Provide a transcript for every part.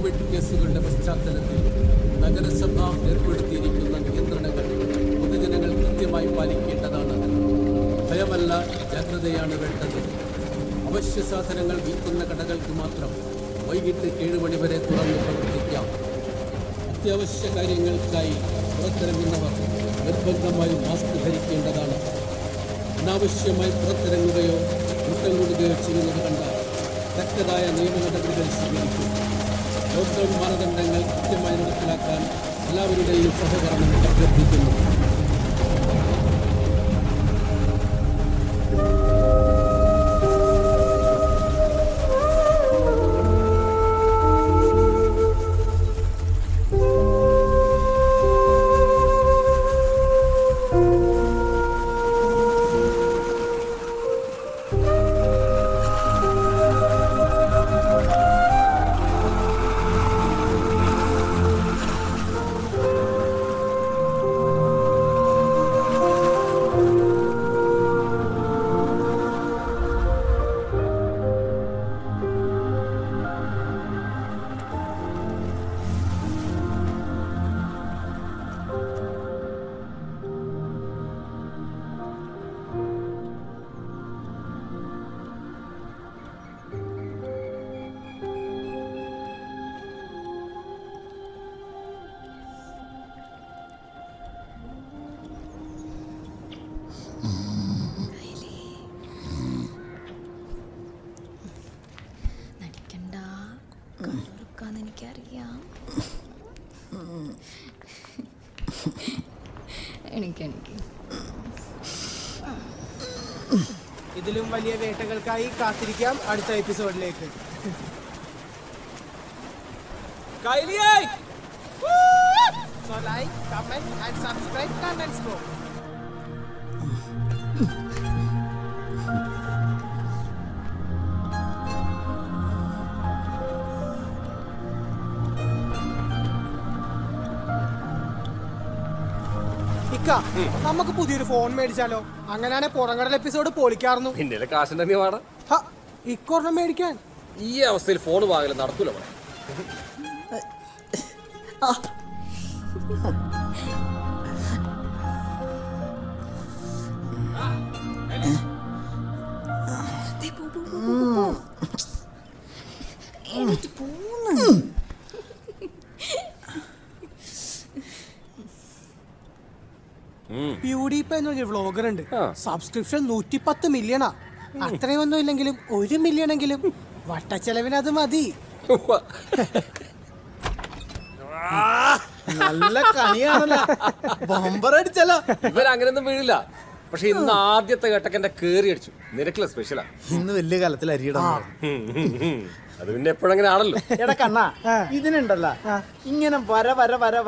Covid കേസുകളുടെ പശ്ചാത്തലത്തിൽ നഗരസഭ ഏർപ്പെടുത്തിയിരിക്കുന്ന നിയന്ത്രണങ്ങൾ പൊതുജനങ്ങൾ കൃത്യമായി പാലിക്കേണ്ടതാണ്. ഭയമല്ല, ജാഗ്രതയാണ് വേണ്ടത്. അവശ്യ സാധനങ്ങൾ വിൽക്കുന്ന കടകൾക്ക് മാത്രം വൈകിട്ട് 7 മണി വരെ തുറന്ന് പ്രവർത്തിക്കാം. അത്യാവശ്യ കാര്യങ്ങൾക്കായി പുറത്തിറങ്ങുന്നവർ നിർബന്ധമായും മാസ്ക് ധരിക്കേണ്ടതാണ്. അനാവശ്യമായി പുറത്തിറങ്ങുകയോ കൂട്ടം കൂടുകയോ ചെയ്യുന്നത് കണ്ടാൽ തക്കതായ നിയമ നടപടികൾ സ്വീകരിക്കും. ലോക്ക്ഡൌൺ മാനദണ്ഡങ്ങൾ കൃത്യമായി നടപ്പിലാക്കാൻ എല്ലാവരുടെയും സഹകരണം അഭ്യർത്ഥിക്കുന്നു. എനിക്കറിയാം. ഇതിലും വലിയ വേട്ടകൾക്കായി കാത്തിരിക്കാം അടുത്ത എപ്പിസോഡിലേക്ക്. So like, comment and subscribe Comments Pro. നമുക്ക് പുതിയൊരു ഫോൺ മേടിച്ചാലോ? അങ്ങനെയാണെ പുറംകടൽ എപ്പിസോഡ് പൊളിക്കാറുന്നു. പിന്നെ കാശുണ്ടെങ്കിൽ വേണം ഇക്കൊരെണ്ണം മേടിക്കാൻ. ഈ അവസ്ഥയിൽ ഫോൺ വാങ്ങല് നടക്കൂല. PewDiePie എന്നൊരു വ്ളോഗർ ഉണ്ട്. സബ്സ്ക്രിപ്ഷൻ 110 മില്യണാ. അത്രയൊന്നും ഇല്ലെങ്കിലും 1 മില്യണെങ്കിലും വട്ടച്ചെലവിന് അത് മതി. നല്ല കണിയാണല്ലോ. ബമ്പറടിച്ചല്ലോ. ഇവരങ്ങനെയൊന്നും വീഴില്ല. പക്ഷെ ഇന്ന് ആദ്യത്തെ ഘട്ടക്കന്റെ കേറി അടിച്ചു. നിനക്കുള്ള സ്പെഷ്യലാ. ഇന്ന് വലിയ കാലത്തിൽ അരിയിടാ. അത് പിന്നെ എപ്പോഴങ്ങനെ ആണല്ലോ. എടാ കണ്ണാ, ഇതിനുണ്ടല്ല ഇങ്ങനെ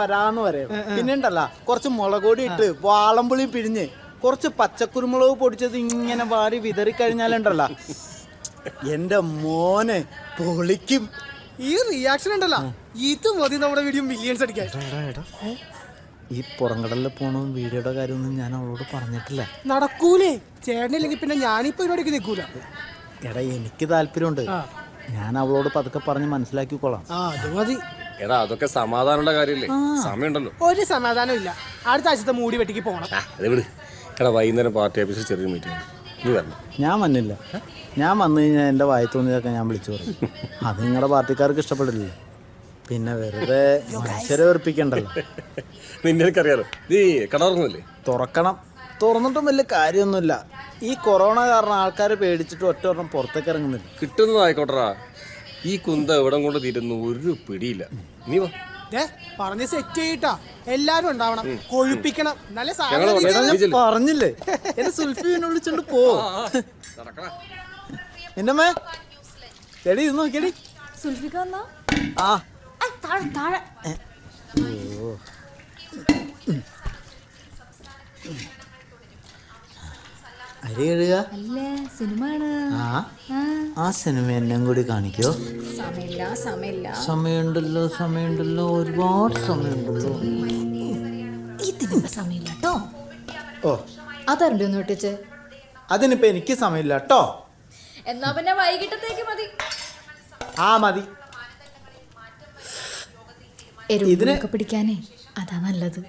വരാന്ന് പറയും. പിന്നെ ഉണ്ടല്ല കുറച്ച് മുളകൊടി ഇട്ട് വാളംപുളിയും പിഴിഞ്ഞ് കുറച്ച് പച്ചക്കുരുമുളക് പൊടിച്ചത് ഇങ്ങനെ വാരി വിതറി കഴിഞ്ഞാലുണ്ടല്ല എന്റെ മോനെ പൊളിക്കും. ഈ റിയാക്ഷൻ ഉണ്ടല്ലോ, ഇത് മതി നമ്മുടെ വീഡിയോ മില്യൺസ് അടിക്കാൻ. ഈ പുറംകടലിൽ പോണ വീഡിയോയുടെ കാര്യമൊന്നും ഞാൻ അവളോട് പറഞ്ഞിട്ടില്ല. നടക്കൂലേ? ചേട്ടനില്ലെങ്കിൽ പിന്നെ ഞാനിപ്പോ പരിപാടിക്ക് നിൽക്കൂല. എടാ എനിക്ക് താല്പര്യമുണ്ട്. ഞാൻ അവളോട് പതുക്കെ പറഞ്ഞ് മനസ്സിലാക്കിക്കോളാം. അത് മതി. എടാ അതൊക്കെ സമാധാനമുള്ള കാര്യല്ലേ? സമയമുണ്ടല്ലോ. ഒരു സമാധാനം ഇല്ല. അടുത്ത ആഴ്ചത്തെ മൂടി വെട്ടിക്ക് പോകണം. എടാ വൈകുന്നേരം പാർട്ടി ഓഫീസിൽ ചെറിയ മീറ്റിംഗ്. നീ വരണം. ഞാൻ വന്നില്ല. ഞാൻ വന്നു കഴിഞ്ഞാൽ എൻ്റെ വായി തോന്നിയതൊക്കെ ഞാൻ വിളിച്ചു പറയും. അത് നിങ്ങളുടെ പാർട്ടിക്കാർക്ക് ഇഷ്ടപ്പെടില്ലല്ലോ. പിന്നെ വെറുതെ മനുഷ്യരെ വെറുപ്പിക്കണ്ടല്ലോ. നിന്നെനിക്കറിയാലോ. നീ കടറങ്ങുന്നില്ലേ? തുറക്കണം. തുറന്നിട്ടും വലിയ കാര്യമൊന്നുമില്ല. ഈ കൊറോണ കാരണം ആൾക്കാരെ പേടിച്ചിട്ട് ഒറ്റ പുറത്തേക്ക് ഇറങ്ങുന്നില്ല. കിട്ടുന്നതായിക്കോട്ടറാ. ഈ കുന്ത എവിടം കൊണ്ട് തീരുന്നു ഒരു പിടിയില്ല. നീ വാ. പറഞ്ഞ് സെറ്റ് ചെയ്യട്ടാ. എല്ലാരും ഉണ്ടാവണം, കൊഴുപ്പിക്കണം. നല്ല പറഞ്ഞില്ലേ എന്നെ സുൽഫിനെ വിളിച്ചോണ്ട് പോ. എന്റെ മേ എടി ഇത് നോക്കിയടി. സുൽഫിക്ക വന്നോ? ആ താഴെ. അരി കഴുക. അല്ലേ സിനിമയാണ്. ആ സിനിമ എന്നെയും കൂടി കാണിക്കോ? സമയമുണ്ടല്ലോ ഒരുപാട് സമയമുണ്ടല്ലോ. ഇതിനിപ്പോ സമയമില്ല കേട്ടോ. ഓ അതറിഞ്ഞു ഒന്ന് വിട്ടിച്ച്. അതിനിപ്പോ എനിക്ക് സമയമില്ല കേട്ടോ. എന്നാ പിന്നെ വൈകിട്ടത്തേക്ക് മതി. മതി. എരുവിനൊക്കെ പിടിക്കാനേ അതാ നല്ലത്.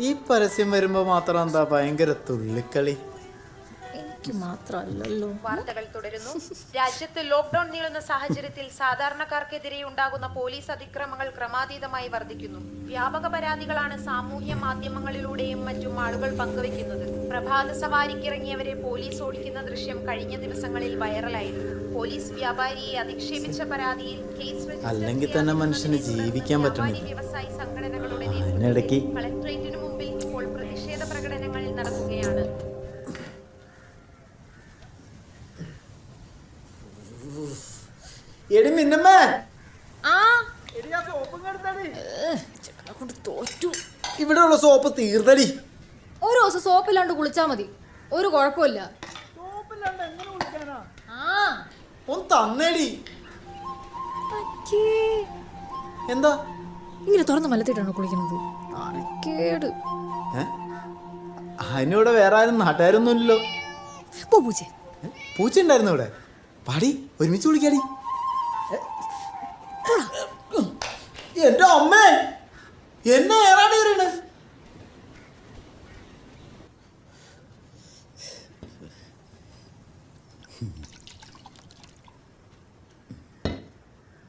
ഈ പരസ്യം വരുമ്പോ മാത്രം എന്താ ഭയങ്കര തുള്ളിക്കളി? എനിക്ക് മാത്രമല്ലല്ലോ. വാർത്തകൾ തുടരുന്നു. രാജ്യത്ത് ലോക്ക്ഡൌൺ നീളുന്ന സാഹചര്യത്തിൽ സാധാരണക്കാർക്കെതിരെ ഉണ്ടാകുന്ന പോലീസ് അതിക്രമങ്ങൾ ക്രമാതീതമായി വർദ്ധിക്കുന്നു. വ്യാപക പരാതികളാണ് സാമൂഹ്യ മാധ്യമങ്ങളിലൂടെയും മറ്റും ആളുകൾ പങ്കുവെക്കുന്നത്. പ്രഭാത സവാരിക്കിറങ്ങിയവരെ പോലീസ് ഓടിക്കുന്ന ദൃശ്യം കഴിഞ്ഞ ദിവസങ്ങളിൽ വൈറലായിരുന്നു. പോലീസ് വ്യാപാരിയെ അധിക്ഷേപിച്ച പരാതിയിൽ കേസ് അല്ലെങ്കിൽ തന്നെ മനുഷ്യന് ജീവിക്കാൻ പറ്റുന്നില്ല. വ്യവസായി സംഘടനകളുടെ അതിനിടയ്ക്ക് കളക്ടറേറ്റിന് മുമ്പിൽ ഇപ്പോൾ പ്രതിഷേധ പ്രകടനങ്ങൾ നടക്കുകയാണ്. എടി മിന്നമ്മേ, തോറ്റു. ഇവിടെ ഉള്ള സോപ്പ് തീർത്തടി. ഒരു ദിവസം സോപ്പില്ലാണ്ട് കുളിച്ചാ മതി, ഒരു കുഴപ്പമില്ല. ഒന്ന് തന്നേടി. എന്താ ഇങ്ങനെ തുറന്ന് മലത്തിട്ടാണോ കുളിക്കുന്നത്? കേട്. അതിനിവിടെ വേറെ ആരും നാട്ടുകാരൊന്നും ഇല്ലല്ലോ. പൂച്ച പൂച്ച ഉണ്ടായിരുന്നു ഇവിടെ. പാടി ഒരുമിച്ച് വിളിക്കാടി. എന്റെ അമ്മേ, എന്നെ ഏറാടി കയറിയാണ്.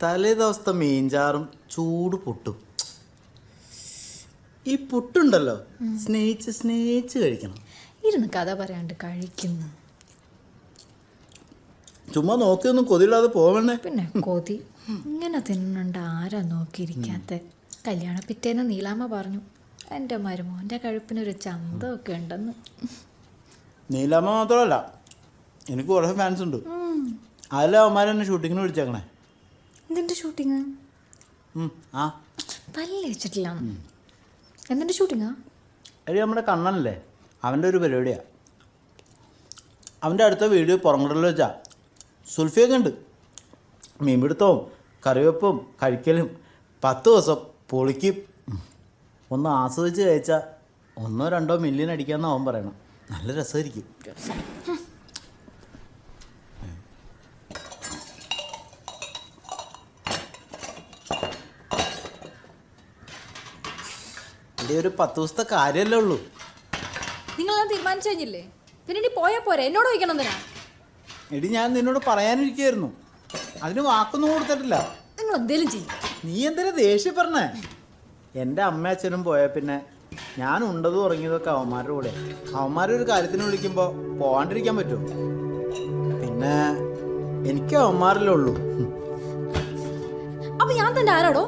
തലേ ദിവസത്തെ മീൻചാറും ചൂട് പുട്ടും. ഈ പുട്ടുണ്ടല്ലോ സ്നേഹിച്ച് സ്നേഹിച്ച് കഴിക്കണം. ഇരുന്ന് കഥ പറയാണ്ട് കഴിക്കുന്നു. ചുമ്മാ നോക്കിയൊന്നും കൊതിയില്ലാതെ പോവണേ. പിന്നെ കൊതി ഇങ്ങനെ തിന്നണ്ട ആരാ നോക്കിയിരിക്കാത്ത. കല്യാണ പിറ്റേന്ന് നീലാമ്മ പറഞ്ഞു എൻ്റെ മരുമോൻ്റെ കഴുപ്പിനൊരു ചന്തമൊക്കെ ഉണ്ടെന്ന്. നീലാമ്മ മാത്രമല്ല, എനിക്ക് കുറേ ഫാൻസ് ഉണ്ട്. അതിലെ അവന്മാരെന്നെ ഷൂട്ടിങ്ങിന് വിളിച്ചേക്കണേ. എന്തിൻ്റെ ഷൂട്ടിങ്? ആ പല്ല് വെച്ചിട്ടില്ല. എന്തിൻ്റെ ഷൂട്ടിങ്ങാ? എടി നമ്മുടെ കണ്ണനല്ലേ, അവൻ്റെ ഒരു പരിപാടിയാണ്. അവൻ്റെ അടുത്ത വീഡിയോ പുറംകടലിൽ വെച്ചാൽ സുൽഫിയൊക്കെ ഉണ്ട്. മീൻപിടുത്തവും കറിവെപ്പും കഴിക്കലും 10 ദിവസം പൊളിക്കും. ഒന്ന് ആസ്വദിച്ച് കഴിച്ചാൽ 1-2 മില്യൺ അടിക്കാമെന്ന് അവൻ പറയണം. നല്ല രസമായിരിക്കും. ഇവിടെ ഒരു 10 ദിവസത്തെ കാര്യമല്ലേ ഉള്ളൂ. നിങ്ങളെല്ലാം തീരുമാനിച്ചു കഴിഞ്ഞില്ലേ? പിന്നെ ഇനി പോയാൽ പോരെ, എന്നോട് ചോദിക്കണം എന്തിനാ? എടി ഞാൻ നിന്നോട് പറയാനിരിക്കുകയായിരുന്നു, അതിന് വാക്കൊന്നും കൊടുത്തിട്ടില്ല. നിങ്ങൾ എന്തേലും ചെയ്യും. നീ എന്തിനാ ദേഷ്യം പറഞ്ഞേ? എൻ്റെ അമ്മ അച്ഛനും പോയാൽ പിന്നെ ഞാൻ ഉണ്ടതും ഉറങ്ങിയതൊക്കെ അവന്മാരുടെ കൂടെ. അവന്മാരൊരു കാര്യത്തിന് വിളിക്കുമ്പോൾ പോകാണ്ടിരിക്കാൻ പറ്റുമോ? പിന്നെ എനിക്ക് അവന്മാരല്ലേ ഉള്ളൂ. അപ്പൊ ഞാൻ തന്നെ ആരാടോ?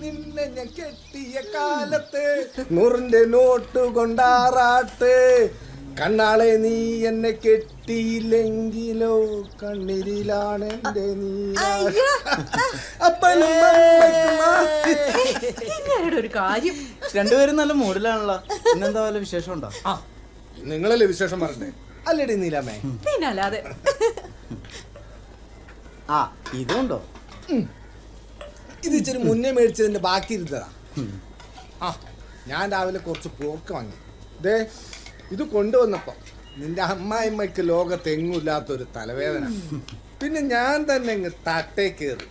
നിന്നെ ഞാൻ കെട്ടിയ കാലത്ത് 100 നോട്ട് കൊണ്ടാറാട്ട് കണ്ണാളെ നീ എന്നെ കെട്ടിയില്ലെങ്കിലോ കണ്ണിരിലാണ് എന്റെ ഒരു കാര്യം. രണ്ടുപേരും നല്ല മൂഡിലാണല്ലോ. ഇന്നെന്താ വല്ല വിശേഷം ഉണ്ടോ? നിങ്ങളല്ലേ വിശേഷം പറഞ്ഞേ? അല്ലേടി നീലാമേ? പിന്നല്ലാതെ. ആ ഇതുണ്ടോ? ഇത് ഇച്ചിരി മുന്നേ മേടിച്ചതിന്റെ ബാക്കി ഇരുന്നതാ. ആ ഞാൻ രാവിലെ കുറച്ച് പോർക്ക് വാങ്ങി. ദേ ഇത് കൊണ്ടുവന്നപ്പോ നിന്റെ അമ്മായിമ്മയ്ക്ക് ലോകത്തെങ്ങുമില്ലാത്തൊരു തലവേദന. പിന്നെ ഞാൻ തന്നെ അങ്ങ് തട്ടേ കയറി.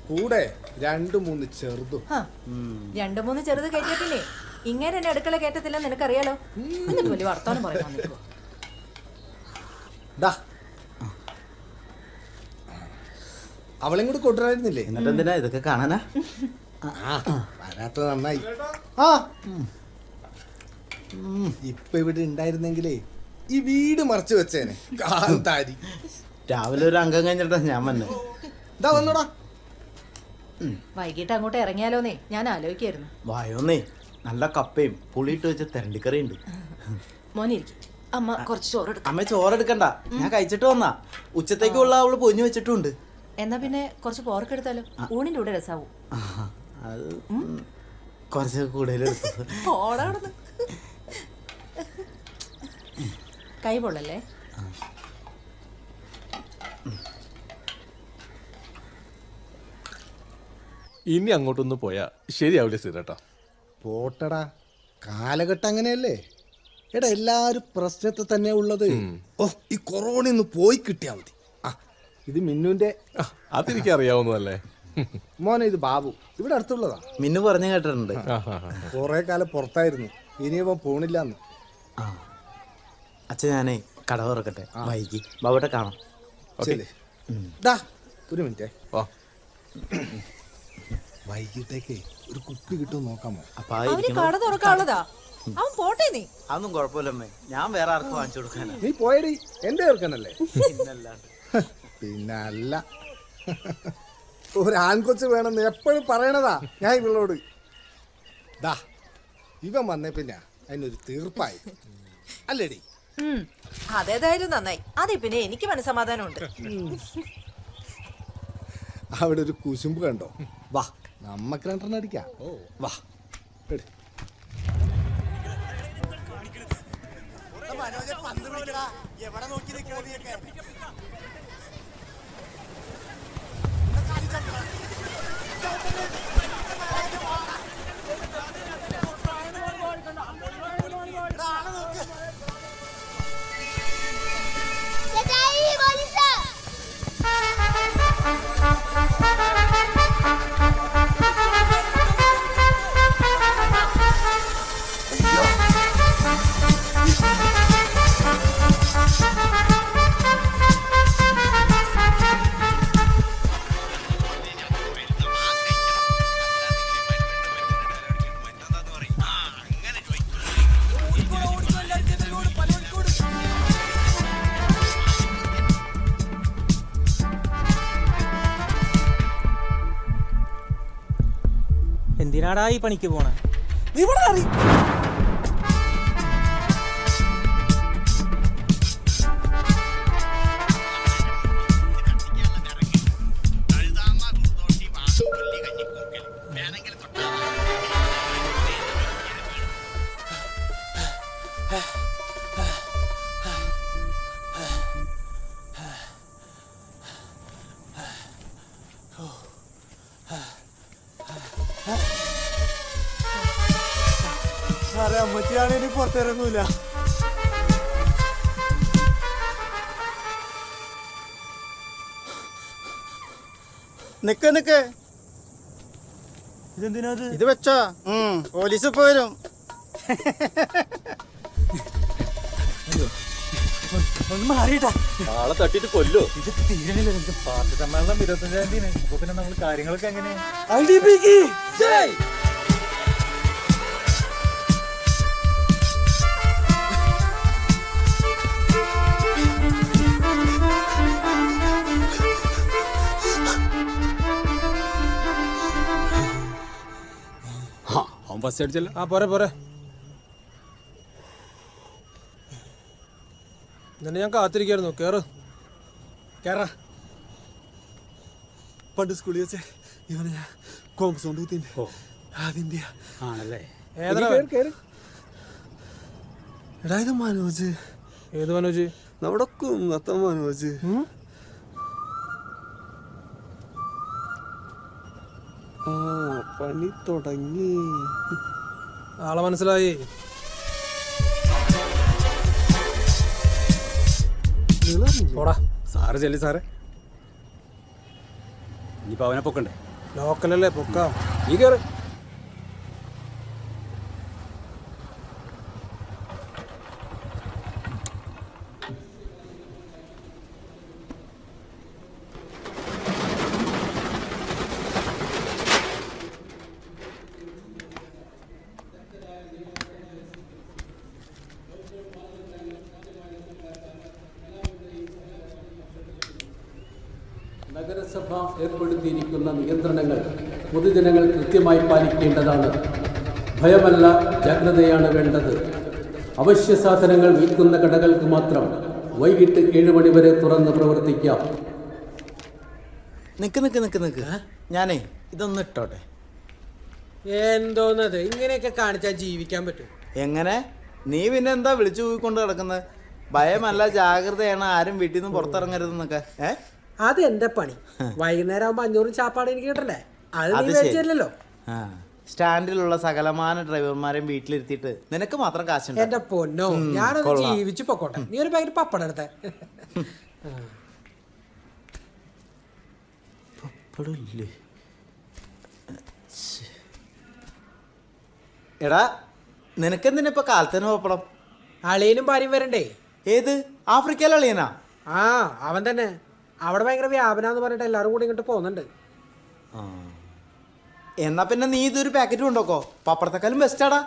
കൂടെ 2-3 ചെറുതും. 2-3 ചെറുത് കയറ്റിയ പിന്നെ ഇങ്ങനെ എന്നെ അടുക്കള കയറ്റത്തില്ല നിനക്കറിയാലോ. എന്നിട്ട് വലിയ വർത്താനം പറയാൻ നിൽക്കുവോ? അവളെയും കൂടി കൊണ്ടുവരായിരുന്നില്ലേ? എന്നിട്ട് എന്തിനാ ഇതൊക്കെ കാണാനാ? വരാത്തത് നന്നായി. ആ ഇപ്പൊ ഇവിടെ ഉണ്ടായിരുന്നെങ്കിലേ ഈ വീട് മറച്ചു വെച്ചേനെ. കാന്താരി രാവിലെ ഒരു അംഗം കഴിഞ്ഞിട്ടാ ഞാൻ വന്നെ. ഇതാ വന്നോടാ. വൈകിട്ട് അങ്ങോട്ട് ഇറങ്ങിയാലോന്നേ ഞാൻ ആലോചിക്കായിരുന്നു. വായോന്നേ നല്ല കപ്പയും പുളിയിട്ട് വെച്ച തെരണ്ടിക്കറി ഉണ്ട്. മോനിരിക്കും. അമ്മ കുറച്ച് ചോറെടുക്കും. അമ്മ ചോറെടുക്കണ്ട, ഞാൻ കഴിച്ചിട്ട് വന്നാ. ഉച്ചത്തേക്കുള്ള അവള് പൊഞ്ഞു വെച്ചിട്ടുണ്ട്. എന്നാ പിന്നെ കുറച്ച് പോർക്കെടുത്താലോ? ഊണിന്റെ കൂടെ രസാവും. അത് കുറച്ച് കൂടുതലെടുത്തു. കൈ പൊള്ളല്ലേ? ഇനി അങ്ങോട്ടൊന്ന് പോയാ ശരിയാവില്ല സീരേട്ടാ. പോട്ടടാ, കാലഘട്ടം അങ്ങനെയല്ലേ. എടാ എല്ലാരും പ്രശ്നത്തിൽ തന്നെ ഉള്ളത്. ഓ ഈ കൊറോണ ഒന്ന് പോയി കിട്ടിയാ മതി. ആ ഇത് മിന്നുന്റെ. അതെനിക്ക് അറിയാവുന്നതല്ലേ മോനെ. ഇത് ബാബു, ഇവിടെ അടുത്തുള്ളതാ. മിന്നു പറഞ്ഞു കേട്ടിട്ടുണ്ട്. കൊറേ കാലം പുറത്തായിരുന്നു, ഇനിയിപ്പം പോണില്ലാന്ന്. അച്ഛൻ ഞാനേ കട തുറക്കട്ടെ, വൈകി ബാബുട്ടെ കാണാം. ഒരു മിനിറ്റേ. വൈകിട്ടേക്ക് ഒരു കുപ്പി കിട്ടും നോക്കാമോ? കട തുറക്കാനുള്ളതാ. അവൻ പോട്ടെ. നീ അതൊന്നും കുഴപ്പമില്ലമ്മേ, ഞാൻ വേറെ ആർക്കും വാങ്ങിച്ചു കൊടുക്കാനാ. നീ പോയടി, എന്റെ ചേർക്കനല്ലേ? പിന്നല്ല, ഒരു ആൺകൊച്ച് വേണമെന്ന് എപ്പോഴും പറയണതാ ഞാൻ ഇവളോട്. ഇവൻ വന്നേ പിന്നെ അതിനൊരു തീർപ്പായി അല്ലേടി? അതേതായാലും നന്നായി. അതെ പിന്നെ എനിക്ക് മനസ്സമാധാനമുണ്ട്. അവിടെ ഒരു കുശുമ്പ് കണ്ടോ? വാ നമ്മക്ക് 2 അടിക്കാം. വാ എന്തിനാടാ ഈ പണിക്ക് പോണേ? സാറേ അമ്മച്ചിയാണെങ്കിൽ പുറത്തിറങ്ങൂല. നിക്ക് ഇതെന്തിനാ? ഇത് വെച്ചോ, പോലീസ് ഇപ്പൊ വരും. ഒന്ന് മാറിയിട്ടാ, ആളെ തട്ടിട്ട് കൊല്ലോ. ഇത് തീരണില്ല. പാർട്ടി സമ്മേളനം 25-ാം തീയതി. അപ്പൊ പിന്നെ നമ്മൾ കാര്യങ്ങളൊക്കെ എങ്ങനെയാ? ബസ് അടിച്ചല്ലോ. പോരെ. എന്നിട്ട് ഞാൻ കാത്തിരിക്കായിരുന്നു. കേറ് കേറാ. പണ്ട് സ്കൂളിൽ വെച്ചേ ഇവനെ ഞാൻ കോമ്പസ് കൊണ്ട് കുത്തിൻ്റെ അതിൻ്റെ ആണല്ലേ? എടാ ഇത് മനോജ്. ഏത് മനോജ്? നമ്മുടെ കുന്നത്തെ മനോജ്. ആ പണി തുടങ്ങി. ആളെ മനസ്സിലായി. സാറ് ചെല്ലി സാറേ. ഇനിയിപ്പോൾ അവനെ പൊക്കണ്ടേ? ലോക്കലല്ലേ, പൊക്കാം. നീ കയറ്. നഗരസഭ ഏർപ്പെടുത്തിയിരിക്കുന്ന നിയന്ത്രണങ്ങൾ പൊതുജനങ്ങൾ കൃത്യമായി പാലിക്കേണ്ടതാണ്. ഭയമല്ല, ജാഗ്രതയാണ് വേണ്ടത്. അവശ്യ സാധനങ്ങൾ വിൽക്കുന്ന കടകൾക്ക് മാത്രം വൈകിട്ട് 7 മണി വരെ തുറന്ന് പ്രവർത്തിക്കാം. നിക്ക് ഞാനേ ഇതൊന്ന് ഇട്ടോട്ടെ. എന്തോന്നത് ഇങ്ങനെയൊക്കെ കാണിച്ചാൽ ജീവിക്കാൻ പറ്റും? എങ്ങനെ? നീ പിന്നെ എന്താ വിളിച്ചു പോയിക്കൊണ്ട് കിടക്കുന്നത്? ഭയമല്ല, ജാഗ്രതയാണ്, ആരും വീട്ടിൽ നിന്ന് പുറത്തിറങ്ങരുതെന്നൊക്കെ. അത് എന്റെ പണി. വൈകുന്നേരം ആകുമ്പോ 500 ചാപ്പാട് എനിക്ക് കിട്ടണ്ടേ? അത് നീ മേടിച്ചല്ലോ. സ്റ്റാൻഡിലുള്ള സകലമാന ഡ്രൈവർമാരെയും വീട്ടിലിരുത്തിയിട്ട് നിനക്ക് മാത്രം കാശുണ്ട്. എന്റെ പൊന്നോ, ഞാനൊന്ന് ജീവിച്ചു പൊക്കോട്ടെ. നീ ഒരു പാക്കറ്റ് പപ്പടം എടുത്തേ. പപ്പടമില്ലേ? എടാ നിനക്കെന്തിനാ ഇപ്പൊ കാലത്തിന് പപ്പടം? അളിയനും ഭാര്യയും വരണ്ടേ? ഏത് ആഫ്രിക്കയിലെ അളിയനാ? ആ അവൻ തന്നെ. അവിടെ ഭയങ്കര വ്യാപനാന്ന് പറഞ്ഞിട്ട് എല്ലാവരും കൂടി ഇങ്ങോട്ട് പോകുന്നുണ്ട്. എന്നാ പിന്നെ നീ ഇതൊരു പാക്കറ്റ് കൊണ്ടോക്കോ. പപ്പടത്തെക്കാളും ബെസ്റ്റാടാ.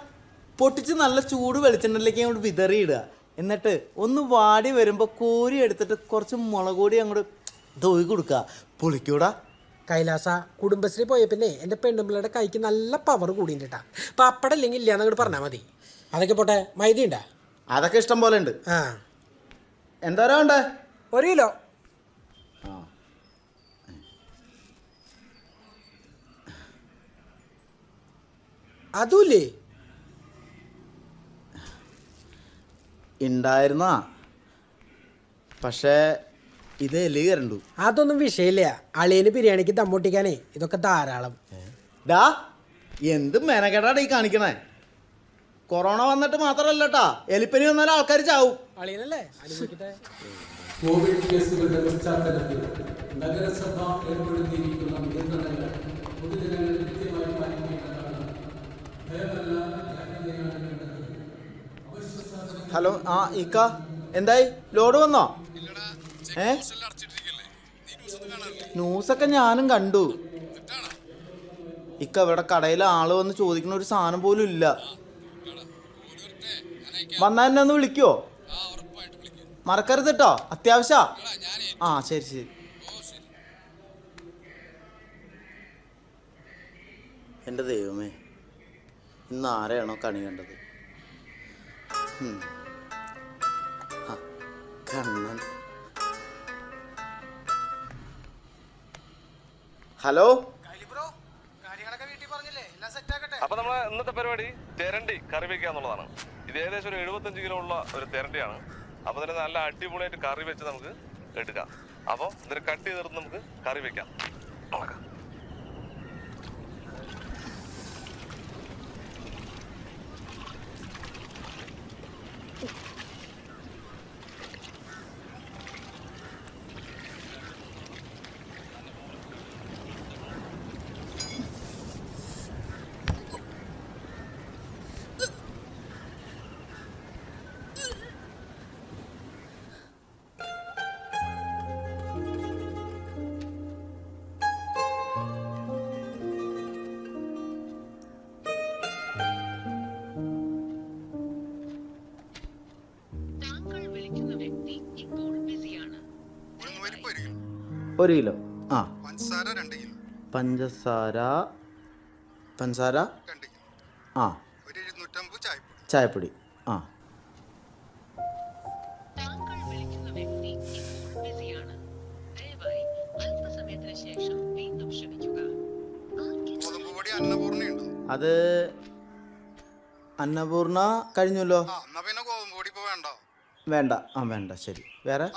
പൊട്ടിച്ച് നല്ല ചൂട് വെളിച്ചെണ്ണയിലേക്ക് അങ്ങോട്ട് വിതറിയിടുക. എന്നിട്ട് ഒന്ന് വാടി വരുമ്പോൾ കോരി എടുത്തിട്ട് കുറച്ച് മുളക് പൊടി അങ്ങോട്ട് തൊഴി കൊടുക്കുക. പൊളിക്കൂടാ. കൈലാസ, കുടുംബശ്രീ പോയ പിന്നെ എൻ്റെ പെണ്ണുമ്പിള്ളയുടെ കൈക്ക് നല്ല പവർ കൂടിയിട്ടാ. പപ്പടം ഇല്ലെങ്കിൽ ഇല്ലാന്ന് അങ്ങോട്ട് പറഞ്ഞാൽ മതി. അതൊക്കെ പോട്ടെ, മൈദ ഉണ്ടാ? അതൊക്കെ ഇഷ്ടം പോലെ ഉണ്ട്. എന്തോരാ ഉണ്ട്? 1 കിലോ. അതുല്ലേ ഉണ്ടായിരുന്നാ, പക്ഷേ ഇത് എലി കരണ്ടു. അതൊന്നും വിഷയമില്ല. അളിയന് ബിരിയാണിക്ക് ദമ്മൊട്ടിക്കാനേ ഇതൊക്കെ ധാരാളം. ഡാ എന്ത് മെനക്കെടാടാ ഈ കാണിക്കണേ? കൊറോണ വന്നിട്ട് മാത്രല്ലട്ടാ, എലിപ്പനി വന്നാൽ ആൾക്കാർ ചാവും. അളിയനല്ലേ അനുഭവിക്കട്ടെ. കോവിഡ് കേസുകളുടെ പശ്ചാത്തലത്തിൽ നഗരസഭ ഏർപ്പെടുത്തിയിരിക്കുന്ന നിയന്ത്രണങ്ങൾ പൊതുജനങ്ങൾ കൃത്യമായി പാലിക്കേണ്ടതാണ്. ഭയമല്ല, ജാഗ്രതയാണ് വേണ്ടത്. അവശ്യ സാധനങ്ങൾ. ഹലോ, ആ ഇക്ക എന്തായി? ലോഡ് വന്നോ? ന്യൂസൊക്കെ ഞാനും കണ്ടു. ഇക്ക ഇവിടെ കടയിൽ ആള് വന്ന് ചോദിക്കുന്ന ഒരു സാധനം പോലും ഇല്ല. വന്നാൽ എന്നെ ഒന്ന് വിളിക്കുവോ? മറക്കരുത് കേട്ടോ, അത്യാവശ്യ. ആ ശരി ശരി. എൻ്റെ ദൈവമേ, ഇന്ന് ആരെയാണോ കണി കണ്ടത്? കണ്ണൻ. ഹലോ. അപ്പൊ നമ്മളെ ഇന്നത്തെ പരിപാടി തെരണ്ടി കറി വെക്കുക എന്നുള്ളതാണ്. ഇത് ഏകദേശം ഒരു 75 കിലോ ഉള്ള ഒരു തെരണ്ടിയാണ്. അപ്പൊ തന്നെ നല്ല അടിപൊളിയായിട്ട് കറി വെച്ച് നമുക്ക് എടുക്കാം. അപ്പൊ ഇതിന് കട്ട് ചെയ്തെടുത്ത് നമുക്ക് കറി വെക്കാം. ഒരു കിലോ. ആ പഞ്ചസാര 2 കിലോ. പഞ്ചസാര 2 കിലോ. ആ ഒരു 250 ചായപ്പൊടി. ചായപ്പൊടി. ആ അത് അന്നപൂർണ കഴിഞ്ഞല്ലോ. വേണ്ട, വേണ്ട, ശരി. വേറെ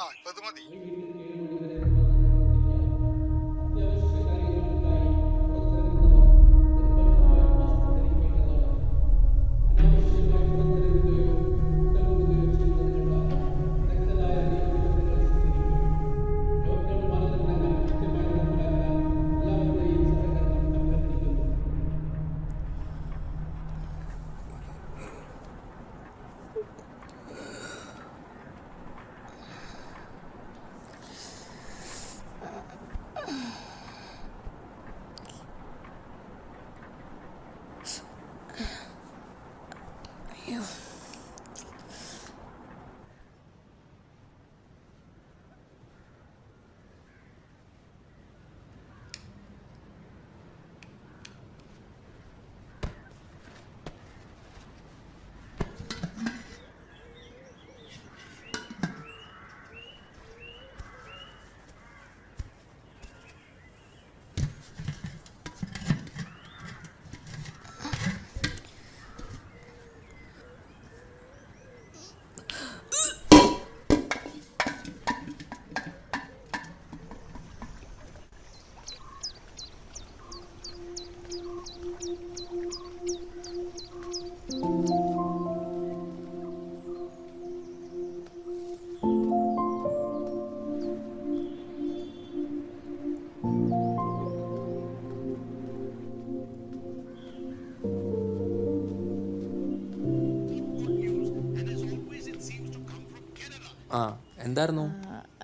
ആ എന്തായിരുന്നു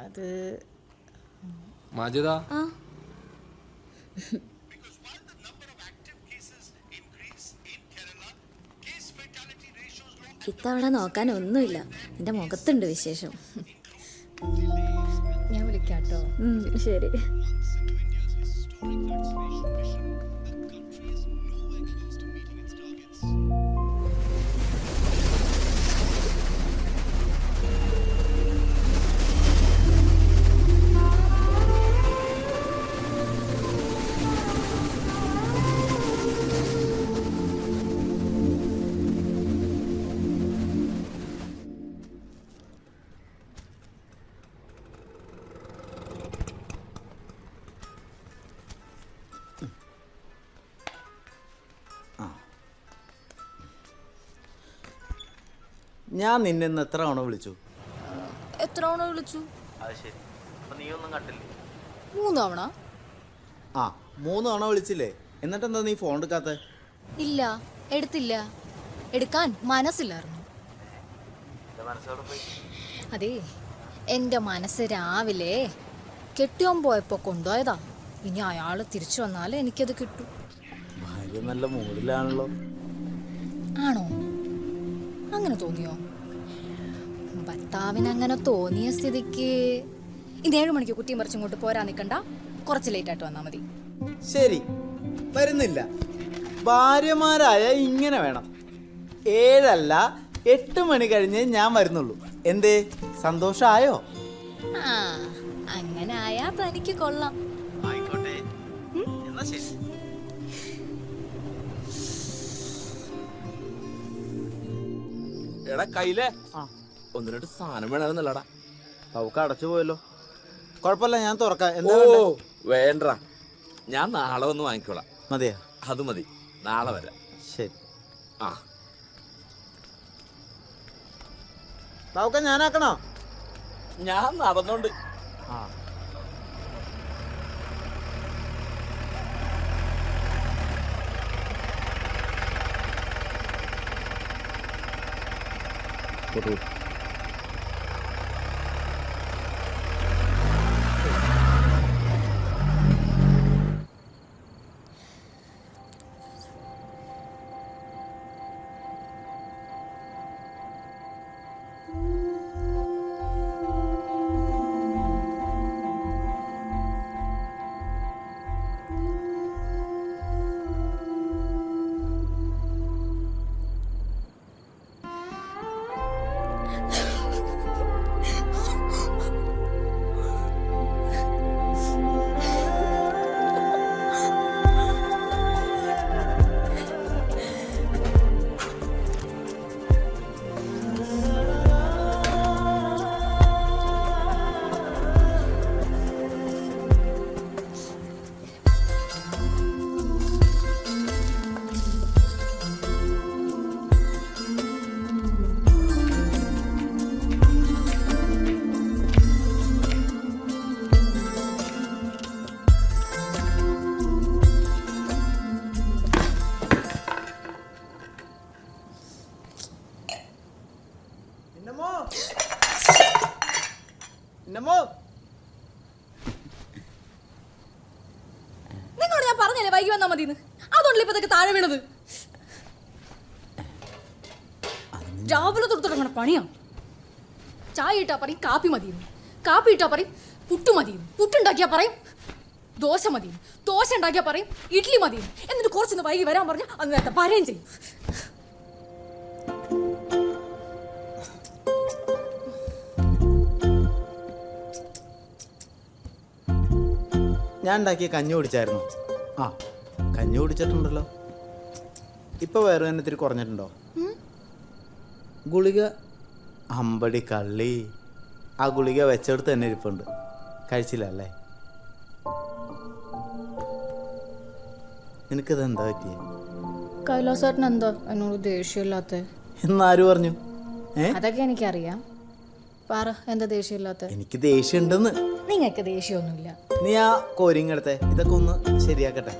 അത് മാജിദ? ഇത്തവണ നോക്കാൻ ഒന്നുമില്ല, എന്റെ മുഖത്തുണ്ട് വിശേഷം. ഞാൻ വിളിക്കാട്ടോ. ശരി. ഞാൻ നിന്നെ ഇന്ന് എത്ര തവണ വിളിച്ചു? എത്ര തവണ വിളിച്ചു? അത് ശരി, അപ്പൊ നീ ഒന്നും കണ്ടില്ലേ? 3 തവണ. 3 തവണ വിളിച്ചില്ലേ? എന്നിട്ടെന്താ നീ ഫോൺ എടുക്കാത്ത? ഇല്ല, എടുത്തില്ല. എടുക്കാൻ മനസ്സില്ലായിരുന്നു. അതെ, എന്റെ മനസ്സ് രാവിലെ കെട്ടിയോൻ പോയപ്പോ കൊണ്ടുപോയതാ. ഇനി അയാള് തിരിച്ചു വന്നാലേ എനിക്കത് കിട്ടും. ഭാര്യ നല്ല മൂഡിലാണല്ലോ. ആണോ? അങ്ങനെ തോന്നിയോ? ഭർത്താവിന് അങ്ങനെ തോന്നിയ സ്ഥിതിക്ക് ഇന്ന് 7 മണിക്ക് കുട്ടിയും പറിച്ചും ഇങ്ങോട്ട് പോരാ നിൽക്കണ്ട, കുറച്ച് ലേറ്റ് ആയിട്ട് വന്നാൽ മതി. ശരി, വരുന്നില്ല. ഭാര്യമാരായ ഇങ്ങനെ വേണം. 7 അല്ല 8 മണി കഴിഞ്ഞേ ഞാൻ വരുന്നുള്ളൂ. എന്തേ, സന്തോഷായോ? അങ്ങനെ ആയാ തനിക്ക് കൊള്ളാം. ആയിക്കോട്ടെ, എന്നാ ശരി. എടാ കയ്യിലേ 1-2 സാധനം വേണമെന്നല്ലടാ. അവക്ക് അടച്ചു പോയല്ലോ. കുഴപ്പമില്ല, ഞാൻ തുറക്കാം. വേണ്ട, ഞാൻ നാളെ വന്ന് വാങ്ങിക്കോളാം. മതിയാ? അത് മതി, നാളെ വരാം. ശരി. ആ ബാവുക്ക, ഞാനാക്കണോ? ഞാൻ നടന്നോണ്ട്. നിങ്ങളോട് ഞാൻ പറഞ്ഞല്ലേ വൈകി വന്നാ മതിന്ന്. അതുകൊണ്ടല്ലേ ഇപ്പൊ ഇതൊക്കെ താഴെ വീണത്. രാവിലെ തൊട്ട് തുടങ്ങണ പണിയാണ്. ചായ ഇട്ടാ പറയും കാപ്പി മതിയെന്ന്, കാപ്പി ഇട്ടാ പറയും പുട്ട് മതിയെന്ന്, പുട്ടുണ്ടാക്കിയാ പറയും ദോശ മതിയെന്ന്, ദോശ ഉണ്ടാക്കിയാ പറയും ഇഡ്ഡലി മതിയെന്ന്. എന്നിട്ട് കുറച്ചൊന്ന് വൈകി വരാൻ പറഞ്ഞാൽ അന്ന് നേരത്തെ പറയുകയും ചെയ്യും. ഞാൻ ഉണ്ടാക്കിയ കഞ്ഞി കുടിച്ചായിരുന്നു. ആ കഞ്ഞി കുടിച്ചിട്ടുണ്ടല്ലോ. ഇപ്പൊ വേറെ ഇത്തിരി കുറഞ്ഞിട്ടുണ്ടോ? ഗുളിക അമ്പടി കള്ളി. ആ ഗുളിക വെച്ചെടുത്ത് തന്നെ ഇരിപ്പുണ്ട്. കഴിച്ചില്ലല്ലേ? നിനക്കിത് എന്താ പറ്റിയ? കൈലാസേട്ടൻ എന്താ എന്നോട് ദേഷ്യമില്ലാത്ത? എന്നാര് പറഞ്ഞു? അതൊക്കെ എനിക്കറിയാം. പറ, എന്താ ദേഷ്യമില്ലാത്ത? എനിക്ക് ദേഷ്യം ഉണ്ടെന്ന്. നിങ്ങൾക്ക് ദേഷ്യമൊന്നുമില്ല. നീ ആ കോരിങ്ങെടുത്തെ ഇതൊക്കെ ഒന്ന് ശരിയാക്കട്ടെ.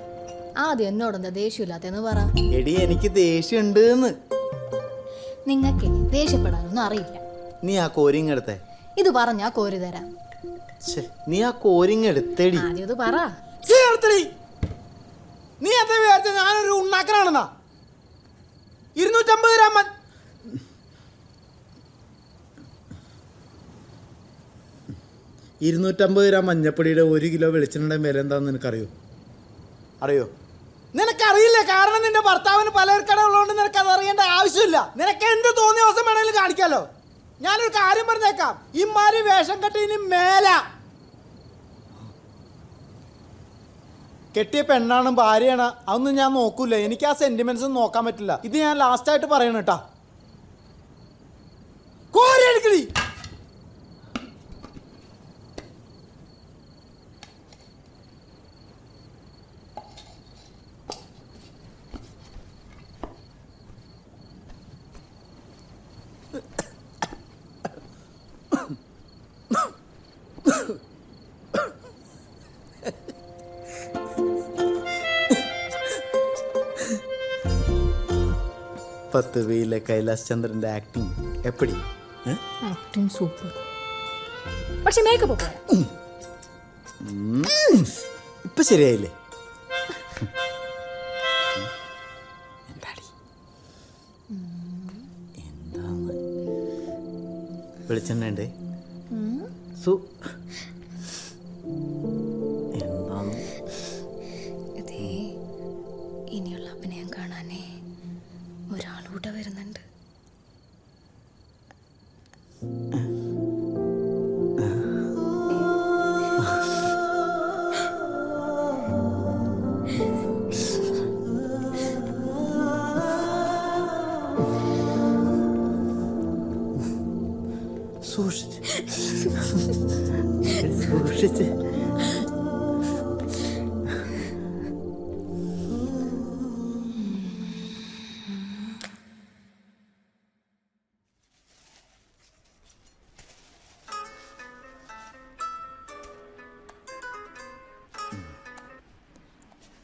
ആദ്യം എന്നോടെന്താ ദേഷ്യമില്ലാത്തെന്ന് പറ. എടി എനിക്ക് ദേഷ്യം ഉണ്ട്. നിങ്ങൾക്ക് ദേഷ്യപ്പെടാനൊന്നും അറിയില്ല. നീ ആ കോരിങ്ങെടുത്തെ. ഇത് പറഞ്ഞാ കോരി തരാം. നീ ആ കോരിങ്ങെടുത്തേടി. ആദ്യം ഇത് പറ. നീ എന്താ വിചാരിച്ച ഞാനൊരു ഉണ്ണാക്കനാണെന്നാ? 250 ഗ്രാം 250 ഗ്രാം മഞ്ഞപ്പൊടിയുടെ 1 കിലോ വെളിച്ചെണ്ണയുടെ വില എന്താണെന്ന് നിനക്കറിയോ? അറിയോ? നിനക്കറിയില്ല. കാരണം നിന്റെ ഭർത്താവിന് പലചരക്കട ഉള്ളതുകൊണ്ട് നിനക്കത് അറിയേണ്ട ആവശ്യമില്ല. നിനക്ക് എന്ത് തോന്നിയ ദിവസം വേണമെങ്കിലും കാണിക്കാലോ. ഞാനൊരു കാര്യം പറഞ്ഞേക്കാം, ഇമാരി വേഷം കെട്ടി ഇനി മേല. കെട്ടിയ പെണ്ണാണ് ഭാര്യയാണ് അതൊന്നും ഞാൻ നോക്കൂല. എനിക്ക് ആ സെന്റിമെന്റ്സ് നോക്കാൻ പറ്റില്ല. ഇത് ഞാൻ ലാസ്റ്റായിട്ട് പറയണ കേട്ടാ. കോരിയെടുക്കടി. പത്തുവയിലെ കൈലാസ് ചന്ദ്രന്റെ ആക്ടിങ് എപ്പടി? Acting super. പക്ഷെ മേക്കപ്പ് ഇപ്പൊ ശരിയായില്ലേ? എന്താണ് വെളിച്ചെണ്ണ ഉണ്ട്? എന്താണ് ഇനിയുള്ള അഭിനയം കാണാനേ ഒരാളൂടെ വരുന്നുണ്ട്. സൂക്ഷിച്ച്.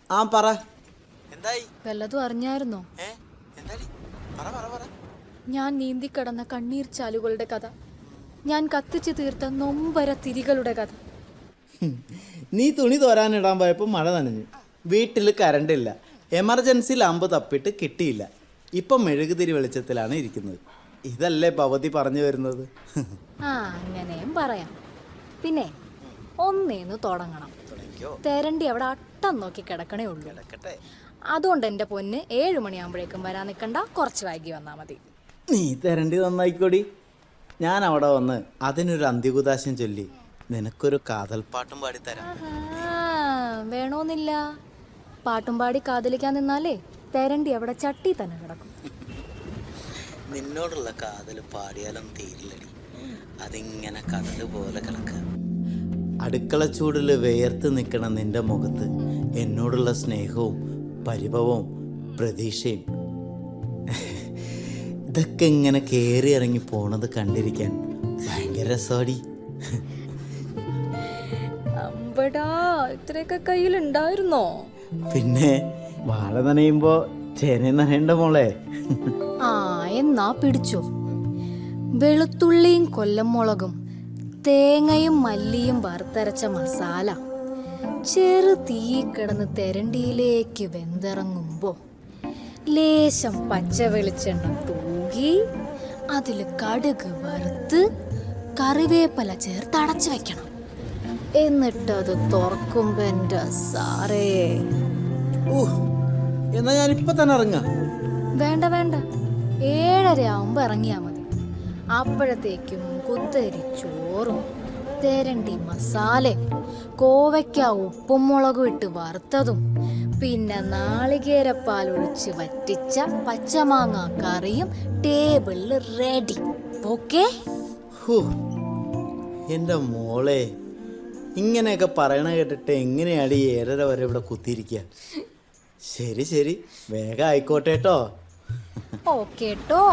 ആ പറ. എന്തായി? വല്ലതും അറിഞ്ഞായിരുന്നോ? ഞാൻ നീന്തിക്കടന്ന കണ്ണീർ ചാലുകളുടെ കഥ, ഞാൻ കത്തിച്ചു തീർത്ത നൊമ്പര തിരികളുടെ കഥ. നീ തുണി തോരാനിടാൻ പോയപ്പോൾ മഴ നനഞ്ഞു. വീട്ടിൽ കറണ്ടില്ല. എമർജൻസി ലാമ്പ് തപ്പിട്ട് കിട്ടിയില്ല. ഇപ്പം മെഴുകുതിരി വെളിച്ചത്തിലാണ് ഇരിക്കുന്നത്. ഇതല്ലേ ഭവതി പറഞ്ഞു വരുന്നത്? ആ, അങ്ങനെയും പറയാം. പിന്നെ ഒന്നേന്ന് തുടങ്ങണം. തെരണ്ടി അവിടെ അട്ടം നോക്കി കിടക്കണേ ഉള്ളൂ. അതുകൊണ്ട് എൻ്റെ പൊന്ന് 7 മണിയാകുമ്പോഴേക്കും വരാൻ നിൽക്കണ്ട, കുറച്ച് വൈകി വന്നാൽ മതി. നീ തെരണ്ടി നന്നായിക്കോടി. ഞാൻ അവിടെ വന്ന് അതിനൊരു അന്ത്യകുദാശം ചൊല്ലി നിനക്കൊരു കാതൽപ്പാട്ടും പാടിത്തരാം. വേണോന്നില്ല. പാട്ടും പാടി കാതലിക്കാൻ നിന്നാലേ തെരണ്ടി അവിടെ ചട്ടി തന്നെ കിടക്കും. നിന്നോടുള്ള കാതൽ പാടിയാലും തീരില്ലടി. അതിങ്ങനെ കടൽ പോലെ കിടക്കുക. അടുക്കള ചൂടിൽ വേർത്ത് നിൽക്കണ നിന്റെ മുഖത്ത് എന്നോടുള്ള സ്നേഹവും പരിഭവവും പ്രതീക്ഷയും ഇതൊക്കെ ഇങ്ങനെ കയറി ഇറങ്ങി പോണത് കണ്ടിരിക്കാൻ ഭയങ്കര രസമാടി. അമ്പടാ, ഇത്രയൊക്കെ കയ്യിലുണ്ടായിരുന്നോ? പിന്നെ വാഴ നനയുമ്പോ ചേന നനയണ്ട മോളെ. ആ, എന്നാ പിടിച്ചോ. വെളുത്തുള്ളിയും കൊല്ലമുളകും തേങ്ങയും മല്ലിയും വറുത്തരച്ച മസാല ചെറു തീ കിടന്ന് തെരണ്ടിയിലേക്ക് വെന്തിറങ്ങുമ്പോ ലേശം പച്ച വെളിച്ചെണ്ണ തൂകി അതിൽ കടുക് വറുത്ത് കറിവേപ്പില ചേർത്ത് അടച്ചു വെക്കണം. എന്നിട്ടത് തുറക്കുമ്പോ എൻ്റെ സാറേ. എന്നാ ഞാനിപ്പോ തന്നെ ഇറങ്ങാം. വേണ്ട വേണ്ട, 7:30 ആവുമ്പോ ഇറങ്ങിയാ മതി. അപ്പോഴത്തേക്കും കുത്തരി ചോറും തെരണ്ടി മസാലയും കോവയ്ക്ക ഉപ്പും മുളകും ഇട്ട് വറുത്തതും പിന്നെ നാളികേരപ്പാൽ ഒഴിച്ച് വറ്റിച്ച പച്ചമാങ്ങ കറിയും ടേബിളിൽ റെഡി. ഓക്കേ? എൻ്റെ മോളെ, ഇങ്ങനെയൊക്കെ പറയണ കേട്ടിട്ട് എങ്ങനെയാണ് ഈ 7:30 വരെ ഇവിടെ കുത്തിയിരിക്കുക? ശരി ശരി, വേഗം ആയിക്കോട്ടെ കേട്ടോ. ഓക്കേ ട്ടോ.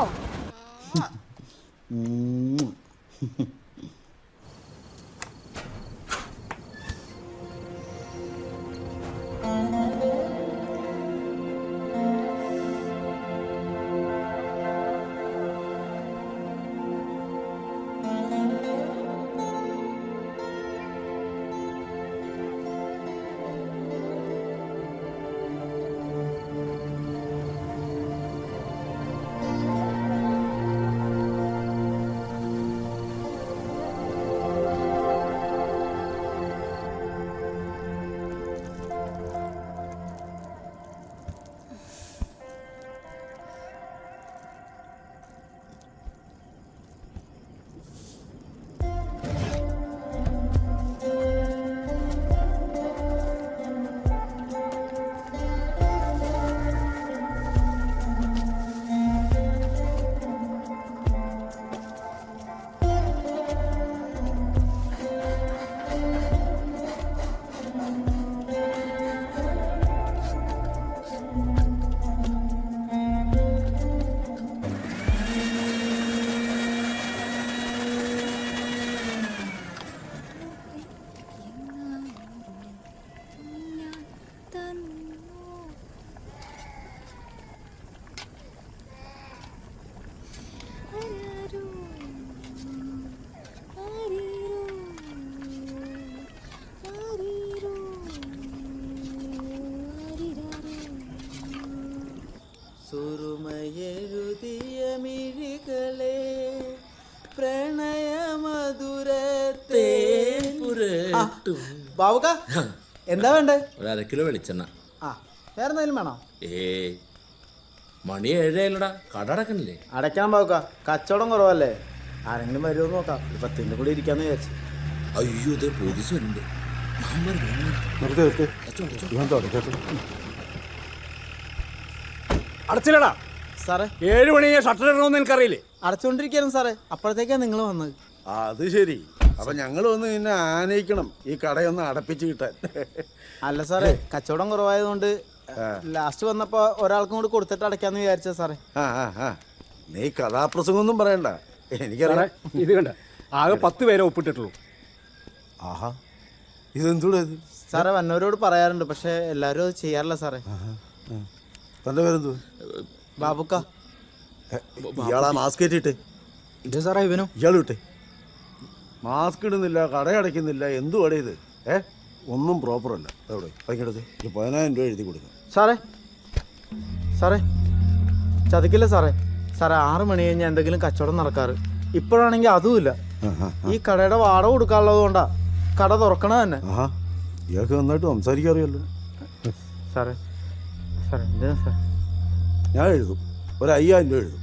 സുറുമയെഴുതിയ മിഴികളെ പ്രണയമധുരത്തെ. ബാബുക്ക, എന്താ വേണ്ടേ? 1/2 കിലോ വെളിച്ചെണ്ണ. വേറെ എന്തെങ്കിലും വേണോ? മണി 7 കട അടക്കണില്ലേ? അടയ്ക്കണം ബാബുക്ക, കച്ചവടം കുറവല്ലേ. ആരെങ്കിലും വരുമോ നോക്കാം. 10 കൂടി ഇരിക്കാന്ന് വിചാരിച്ചു. അയ്യോ, ഇത് പോലീസ് വരുന്നുണ്ട്. അടച്ചില്ലടാ സാറേ. 7 മണി ഷട്ടർ ഇടണമെന്ന് എനിക്കറിയില്ലേ? അടച്ചോണ്ടിരിക്കാനും സാറേ, അപ്പോഴത്തേക്കാണ് നിങ്ങൾ വന്നത്. അത് ശരി. അപ്പൊ ഞങ്ങൾ വന്ന് നിന്നെ ആനയിക്കണം ഈ കടയൊന്ന് അടപ്പിച്ച് കിട്ടാൻ. അല്ല സാറേ, കച്ചവടം കുറവായതുകൊണ്ട് ലാസ്റ്റ് വന്നപ്പോ ഒരാൾക്കും കൂടി കൊടുത്തിട്ട് അടയ്ക്കാന്ന് വിചാരിച്ച സാറേ. നീ കഥാപ്രസംഗമൊന്നും പറയണ്ട, എനിക്കറിയാം. ഇത് കണ്ട, ആകെ 10 പേരെ ഒപ്പിട്ടിട്ടുള്ളൂ. ആഹാ, ഇതെന്തൂടെ ഇത്? സാറേ വന്നവരോട് പറയാറുണ്ട്, പക്ഷെ എല്ലാവരും അത് ചെയ്യാറില്ല സാറേ. തന്റെ പേരെന്തു? ബാബുക്ക. ഇയാളാ മാസ്ക് ഏറ്റിട്ട്? സാറേ ഇവനും. ഇയാൾ വിട്ടെ, മാസ്ക് ഇടുന്നില്ല, കടയടയ്ക്കുന്നില്ല, എന്തു കട ഇത്? ഒന്നും പ്രോപ്പർ അല്ല. എവിടെ പൈക്കെടുത്ത് 10,000 രൂപ എഴുതി കൊടുക്കും. സാറേ സാറേ ചതിക്കില്ല സാറേ. സാറേ 6 മണി കഴിഞ്ഞാൽ എന്തെങ്കിലും കച്ചവടം നടക്കാറ്. ഇപ്പോഴാണെങ്കിൽ അതുമില്ല. ഈ കടയുടെ വാടക കൊടുക്കാനുള്ളത് കൊണ്ടാ കട തുറക്കണ തന്നെ. ഇയാൾക്ക് നന്നായിട്ട് സംസാരിക്കാറിയല്ലോ. സാറേ സാറേ എന്തിനാ സാർ? ഞാൻ എഴുതും, 5,000 രൂപ എഴുതും.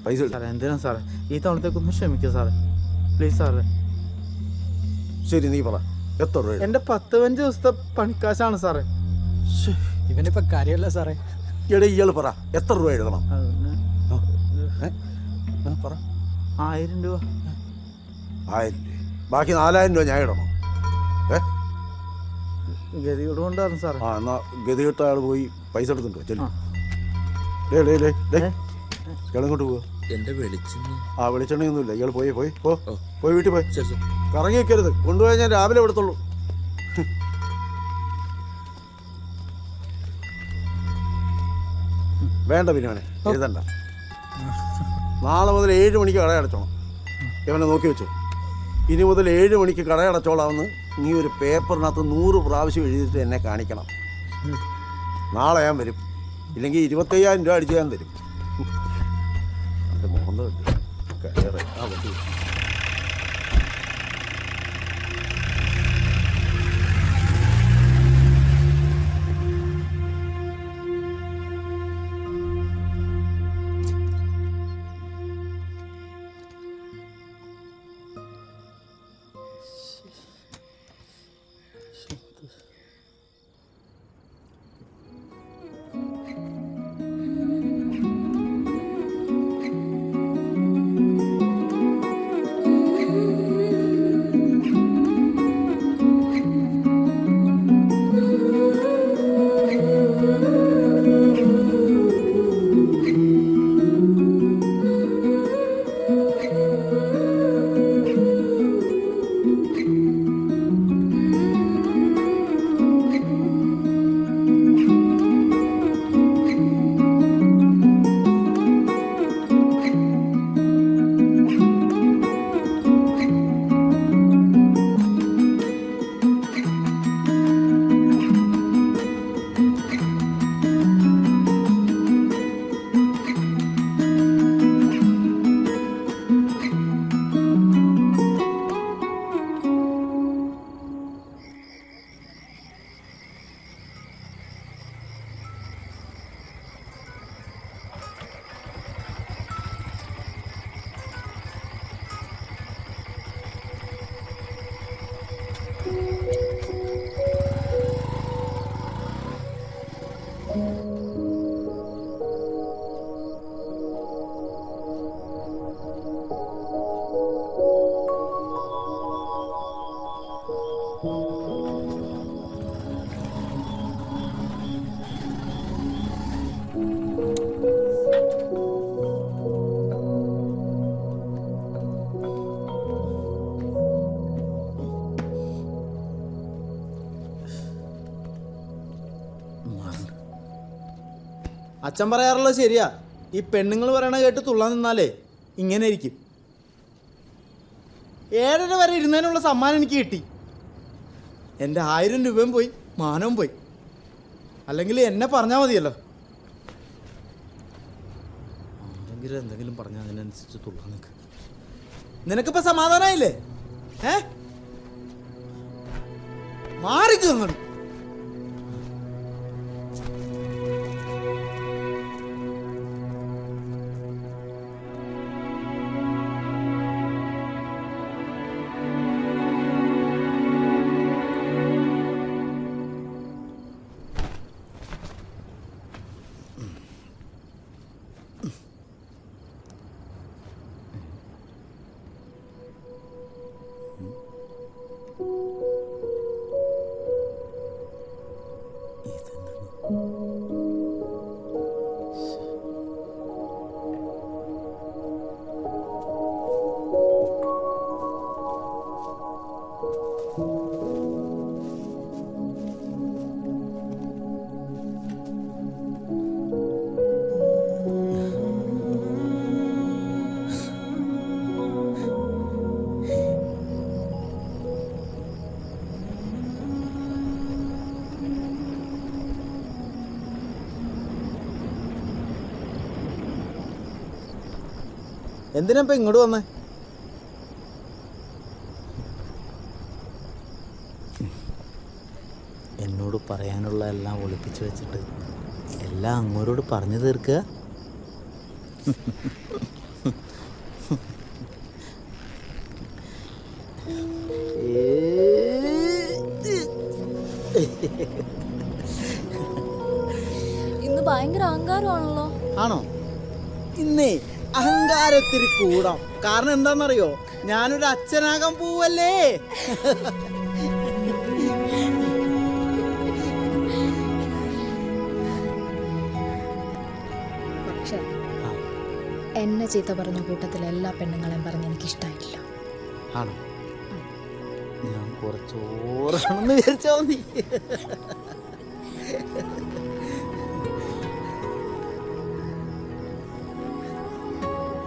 പൈസ സാറേ എന്തിനാ സാറേ? ഈ തവണത്തേക്കൊന്ന് ക്ഷമിക്കുക സാറേ, പ്ലീസ് സാറേ. ശരി, നീ പറ, എത്ര രൂപ? എൻ്റെ 10-15 ദിവസത്തെ പണിക്കാശാണ് സാറേ. ഇവനിപ്പോ കാര്യമല്ല സാറേ. എടേ ഇയാൾ പറ, എത്ര രൂപ എഴുതണം? പറ. 1000 രൂപ. 1000 രൂപ. ബാക്കി 4,000 രൂപ ഞാൻ ഇടണം. ഗതിയോട് കൊണ്ടാണ് സാറേ. എന്നാ ഗതികെട്ട ആൾ പോയി പൈസ എടുത്തിട്ടോ. ചെല്ലു. ഇയാളിങ്ങോട്ട് പോവാ. എന്റെ വെളിച്ചെണ്ണ. വെളിച്ചെണ്ണയൊന്നുമില്ല. ഇയാൾ പോയി വീട്ടിൽ പോയി. കറങ്ങി വെക്കരുത്, കൊണ്ടുപോയാൽ ഞാൻ രാവിലെ എടുത്തുള്ളൂ. വേണ്ട പിന്നെ എഴുതണ്ട. നാളെ മുതൽ 7 മണിക്ക് കട അടച്ചോണം. ഇവനെ നോക്കി വെച്ചു. ഇനി മുതൽ 7 മണിക്ക് കട അടച്ചോളാമെന്ന് നീ ഒരു പേപ്പറിനകത്ത് 100 പ്രാവശ്യം എഴുതിയിട്ട് എന്നെ കാണിക്കണം. നാളെ ഞാൻ വരും. ഇല്ലെങ്കിൽ 25,000 രൂപ അടിച്ച് ഞാൻ തരും. എൻ്റെ മോഹൻ കയറി ആ പറ്റി. അച്ഛൻ പറയാറുള്ളത് ശരിയാ. ഈ പെണ്ണുങ്ങൾ പറയണ കേട്ട് തുള്ളാൻ നിന്നാലേ ഇങ്ങനെ ഇരിക്കും. 7:30 വരെ ഇരുന്നതിനുള്ള സമ്മാനം എനിക്ക് കിട്ടി. എൻ്റെ 1000 രൂപയും പോയി, മാനവും പോയി. അല്ലെങ്കിൽ എന്നെ പറഞ്ഞാൽ മതിയല്ലോ. എന്തെങ്കിലും പറഞ്ഞാൽ അതിനനുസരിച്ച് തുള്ളാൻ നിൽക്ക്. നിനക്കിപ്പോൾ സമാധാനമായില്ലേ? മാറിക്ക് അങ്ങോട്ട്. എന്തിനാ ഇങ്ങോട്ട് വന്നേ? എന്നോട് പറയാനുള്ള എല്ലാം ഒളിപ്പിച്ചു വെച്ചിട്ട് എല്ലാം അങ്ങോരോട് പറഞ്ഞു തീർക്കുക. ഇന്ന് ഭയങ്കര അഹങ്കാരമാണല്ലോ. ആണോ? ഇന്നേ അഹങ്കാരത്തിരി കൂടാം. കാരണം എന്താണെന്നറിയോ? ഞാനൊരു അച്ഛനാകാൻ പോവല്ലേ. പക്ഷേ എന്നെ ചീത്ത പറഞ്ഞ കൂട്ടത്തിൽ എല്ലാ പെണ്ണുങ്ങളെയും പറഞ്ഞ് എനിക്കിഷ്ടായില്ല. ആണോ? ഞാൻ കുറച്ചോറാണെന്ന് വിചാരിച്ചാ മതി.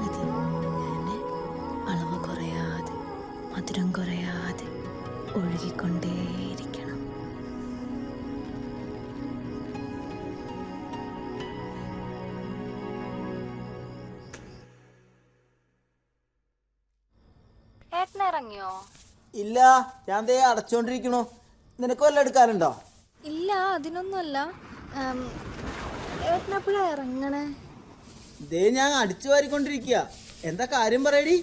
അതെന്താ മധുരം കുറയാതെ ഒഴുകിക്കൊണ്ടേയിരിക്കണം. ഏട്ടനിറങ്ങിയോ? ഇല്ല, ഞാൻ ദേ അടച്ചോണ്ടിരിക്കണു. നിനക്ക് വല്ല എടുക്കാനുണ്ടോ? ഇല്ല, അതിനൊന്നുമല്ല. ഏട്ടനെപ്പോഴാ ഇറങ്ങണേ? ദേ ഞാൻ അടിച്ചു വാരിക്കൊണ്ടിരിക്കുക. എന്താ കാര്യം പറയടി?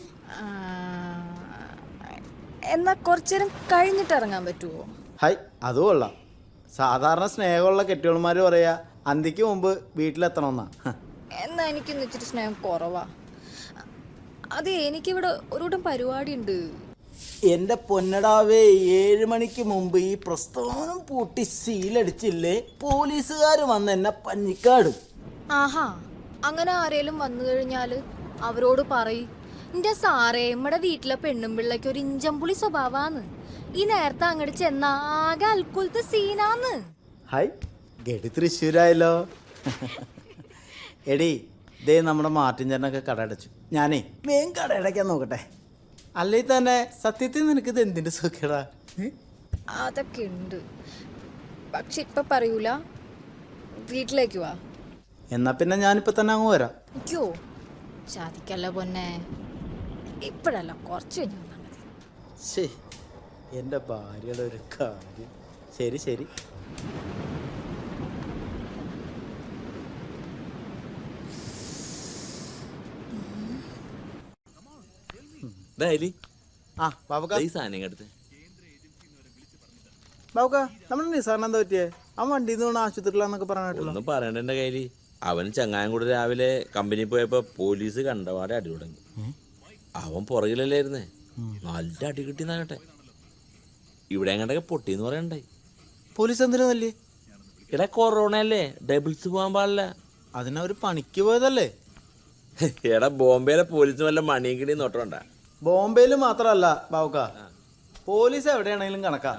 എന്നാ കുറച്ചേരം കഴിഞ്ഞിട്ട് ഇറങ്ങാൻ പറ്റുമോ? ഹായ്, അത് കൊള്ളാം. സാധാരണ സ്നേഹമുള്ള കെട്ടിയോൾമാര് പറയാ അന്തിക്ക് മുമ്പ് വീട്ടിലെത്തണമെന്നാ. എന്നാ എനിക്കിന്ന് ഇച്ചിരി സ്നേഹം കുറവാ. അത് എനിക്കിവിടെ ഒരു കൂട്ടം പരിപാടി ഉണ്ട്. എന്റെ പൊന്നടാവേ, 7 മണിക്ക് മുമ്പ് ഈ പ്രസ്ഥാനം പൂട്ടി സീലടിച്ചില്ലേ, പോലീസുകാർ വന്ന് എന്നെ പഞ്ഞിക്കാടും. ആഹാ, അങ്ങനെ ആരേലും വന്നു കഴിഞ്ഞാല് അവരോട് പറയും, എന്റെ സാറേ നമ്മടെ വീട്ടിലെ പെണ്ണും പിള്ളയ്ക്ക് ഒരു ഇഞ്ചമ്പുളി സ്വഭാവാന്ന്. ഈ നേരത്തെ അങ്ങോട്ട് ചെന്ന ആകെ അൽക്കുലത്തെ സീനാന്ന്. ഹായ്, ഗഡി തൃശ്ശൂരായല്ലോ. എടി, ദേ നമ്മുടെ മാർട്ടിൻ ചേട്ടനൊക്കെ കട അടച്ചു. ഞാനേ വേഗം കട അടയ്ക്കാൻ നോക്കട്ടെ. അല്ലേ തന്നെ സത്യത്തിൽ നിനക്കിത് എന്തിന്റെ സുഖടാ? അതൊക്കെ ഉണ്ട്, പക്ഷെ ഇപ്പൊ പറയൂല. വീട്ടിലേക്ക് വാ. എന്നാ പിന്നെ ഞാനിപ്പോ തന്നെ അങ്ങ് വരാം. അയ്യോ, ചതിക്കല്ല പൊന്നെ, ഇപ്പഴല്ല, കുറച്ച് കഴിഞ്ഞ് വന്നാൽ മതി. ശരി, എൻ്റെ ഭാര്യയുടെ ഒരു കാര്യം. ശരി ശരി. ആ ബാബുക്ക, ബാബുക്ക, നമ്മുടെ നിസാറിന് എന്താ പറ്റിയേ? അവൻ വണ്ടിയിൽ നിന്ന് ആശുപത്രിയിലാന്നൊക്കെ പറഞ്ഞിട്ടുള്ളൂ. ഒന്നും പറയണ്ട എൻ്റെ കയ്യിൽ. അവൻ ചങ്ങായം കൂടെ രാവിലെ കമ്പനി പോയപ്പോ പോലീസ് കണ്ടപാടെ അടി തുടങ്ങി. അവൻ പുറകിലല്ലായിരുന്നേ, നല്ല അടി കിട്ടിയെന്നാകട്ടെ. ഇവിടെ എങ്ങോട്ടൊക്കെ പൊട്ടിന്ന് പറയണ്ടായി. പോലീസ് എന്തിനു നല്ലേ? ഇവിടെ കൊറോണ അല്ലേ, ഡബിൾസ് പോകാൻ പാടില്ല. അതിനവര് പണിക്ക് പോയതല്ലേ? എടാ, ബോംബെയിലെ പോലീസ് വല്ല മണിയും കിടി നോട്ടണ്ട. ബോംബെയിൽ മാത്രമല്ല ബാബുക്ക, പോലീസ് എവിടെയാണെങ്കിലും കണക്കാ.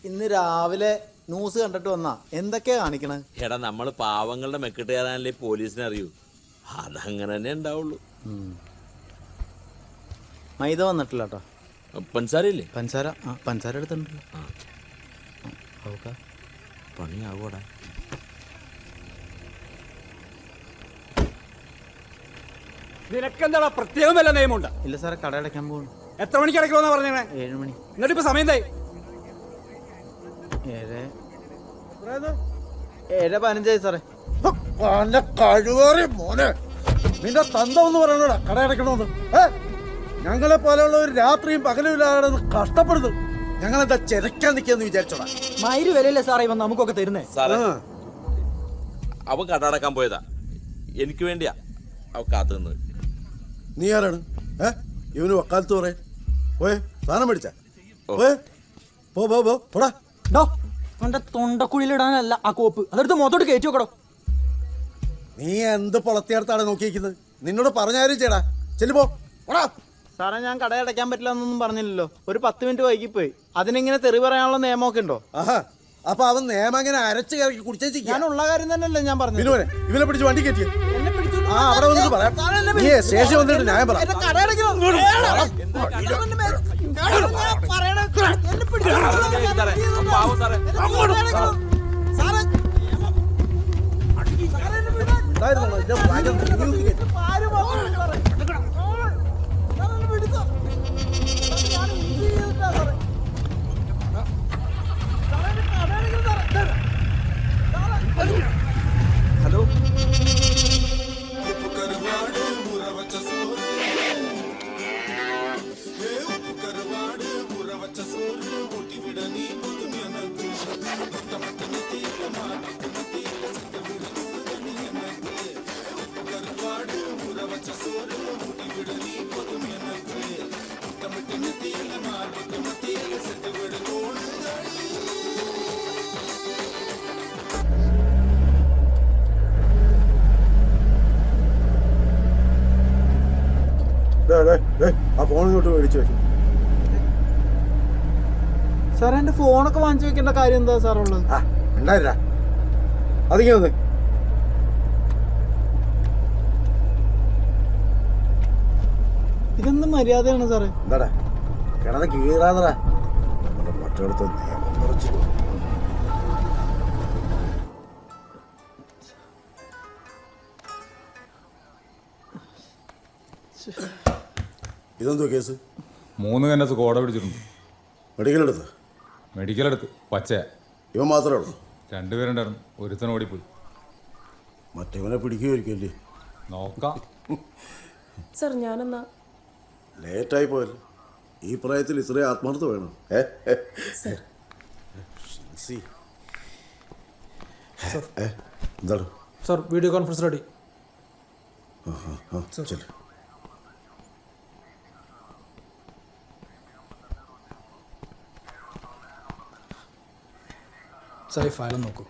ഇന്ന് രാവിലെ ന്യൂസ് കണ്ടിട്ട് വന്നാ എന്തൊക്കെയാ കാണിക്കണേ? എടാ, നമ്മള് പാവങ്ങളുടെ മെക്കിട്ട് കയറാനല്ലേ പോലീസിനെ അറിയൂ. അതങ്ങനെ തന്നെ ഉണ്ടാവുള്ളൂ. മൈദ വന്നിട്ടില്ല കേട്ടോ. പഞ്ചസാര ഇല്ലേ? പഞ്ചസാര പഞ്ചസാര എടുത്തിട്ടുണ്ടല്ലോ. പണിയാവൂടാ. നിനക്കെന്താ പ്രത്യേകം വല്ല നിയമമുണ്ട്? ഇല്ല സാറേ, കട അടയ്ക്കാൻ പോകുന്നു. എത്ര മണിക്ക് അടയ്ക്കണമെന്നാ പറഞ്ഞേ? 7 മണി. എന്നിട്ടിപ്പോ സമയം എന്തായി? 7:15 സാറേ. കഴിവേറി മോനെ, നിന്റെ തന്ത ഒന്ന് പറയണോടാ കട അടയ്ക്കണമെന്ന്. ഞങ്ങളെ പോലെയുള്ള ഒരു രാത്രിയും പകലും ഇല്ലാതെ കഷ്ടപ്പെടുന്നു. ഞങ്ങളെന്താ ചെരക്കാൻ നിൽക്കാന്ന് വിചാരിച്ചോടാ? മയിര് വിലയില്ലേ സാറേ ഇവൻ നമുക്കൊക്കെ തരുന്നേ. അവൻ കട അടക്കാൻ പോയതാ, എനിക്ക് വേണ്ടിയാ അവ കാത്തു നിന്നത്. നീ ആരാണ്? ഇവന് വക്കാലത്ത് പറയേ പോയെ സാധനം മേടിച്ചാ പോടാ. അവന്റെ തൊണ്ടക്കുഴിയിലിടാനല്ല ആ കോപ്പ്, അതെടുത്ത് മൊത്തോട്ട് കയറ്റി വെക്കടോ. നീ എന്ത് പൊളത്തിയടുത്താണ് നോക്കിയിരിക്കുന്നത്? നിന്നോട് പറഞ്ഞാരും ചേടാ, ചെല്ലുപോ. സാറേ, ഞാൻ കട അടയ്ക്കാൻ പറ്റില്ല എന്നൊന്നും പറഞ്ഞില്ലല്ലോ. ഒരു 10 മിനിറ്റ് വൈകിപ്പോയി. അതിനിങ്ങനെ തെറി പറയാനുള്ള നിയമമൊക്കെ ഉണ്ടോ? ആഹാ, അപ്പൊ അവൻ നിയമം അങ്ങനെ അരച്ച് കയറി കുടിച്ചേച്ച് ഞാനുള്ള കാര്യം തന്നെയല്ലേ ഞാൻ പറഞ്ഞു. ഇവനെ പിടിച്ച് വണ്ടി കയറ്റിയ അവിടെ വന്നിട്ട് പറയാം. നീ സ്റ്റേഷൻ വന്നിട്ട് ന്യായം പറ. ഹലോ, ആ ഫോൺ ഇങ്ങോട്ട് മേടിച്ചു വെക്കും. സാറേ, എന്റെ ഫോണൊക്കെ വാങ്ങിച്ചു വെക്കേണ്ട കാര്യം എന്താ സാറുള്ളത്? ഉണ്ടായില്ല, അതിങ്ങനെ വന്ന്. ഇതെന്ത് മര്യാദയാണ് സാറേ? എന്താടാ കിടന്ന് കീറാതറ മറ്റടുത്ത് നിയമം നിറച്ചു. ഇതെന്തോ കേസ്? 3 കന്നസ് കോട പിടിച്ചിട്ടുണ്ട്. മെഡിക്കൽ എടുത്ത് പച്ചയാ. ഇവൻ മാത്രമേ ഉള്ളൂ? 2 പേരുണ്ടായിരുന്നു. ഒരുത്തൻ ഓടിപ്പോയി. മറ്റവനെ പിടിക്കുമായിരിക്കുമല്ലേ? നോക്കാം. സർ ഞാനെന്നാ ലേറ്റായി പോയല്ലോ. ഈ പ്രായത്തിൽ ഇത്രയും ആത്മാർത്ഥ വേണം. എന്താണ് സർ? Video conference ready. ചെല്ലു. സാറി ഫയലും നോക്കൂ.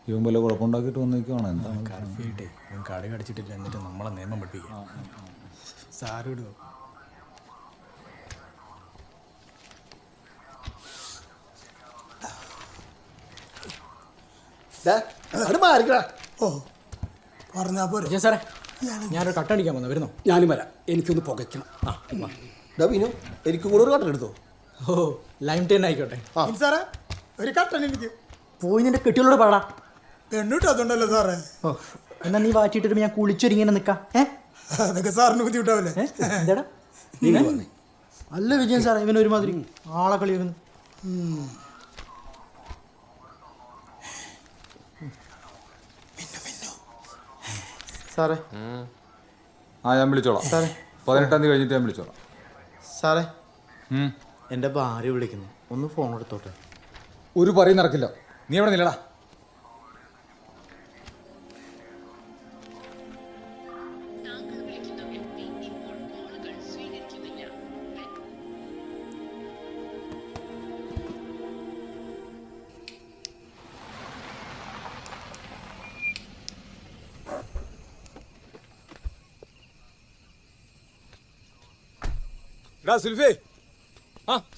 ഇവൻ വല്ല കുഴപ്പമുണ്ടാക്കിയിട്ട് വന്നേക്കുവാണ്. എന്താണ് കർഫ്യൂട്ടെ ഇവൻ കട കടിച്ചിട്ടില്ല, എന്നിട്ട് നമ്മളെ നിയമം പഠിപ്പിക്കാം. സാറിടുക. ഓ പറഞ്ഞാ പോരെ സാറേ. ഞാനൊരു കട്ടടിക്കാൻ വന്നു. വരുന്നോ? ഞാനും വരാം. എനിക്കൊന്ന് പുകയ്ക്കണം. ഡബിനു എനിക്ക് കൂടെ ഒരു കട്ടൻ എടുത്തോ? ഓ ലൈം 10 ആയിക്കോട്ടെ സാറേ. ഒരു കട്ടൻ എനിക്ക് പോയി നിന്റെ കെട്ടിയോട് പാടാ. പെണ്ണിട്ട് അതുണ്ടല്ലോ സാറേ. ഓ എന്നാ നീ വാറ്റിട്ട് ഞാൻ കുളിച്ചൊരിങ്ങനെ നിക്കാം. അതൊക്കെ സാറിന് ബുദ്ധിമുട്ടാവില്ലേ? എന്താടാ അല്ല വിജയൻ സാറേ, ഇവൻ ഒരുമാതിരി ആളെ കളി വരുന്നു. സാറേ ഞാൻ വിളിച്ചോളാം സാറേ. 18-ാം തീയതി കഴിഞ്ഞിട്ട് ഞാൻ വിളിച്ചോളാം സാറേ. എൻ്റെ ഭാര്യ വിളിക്കുന്നു, ഒന്ന് ഫോൺ എടുത്തോട്ടെ. ഒരു പറയും നടക്കില്ല. നീ എവിടെ നില്ലടാ.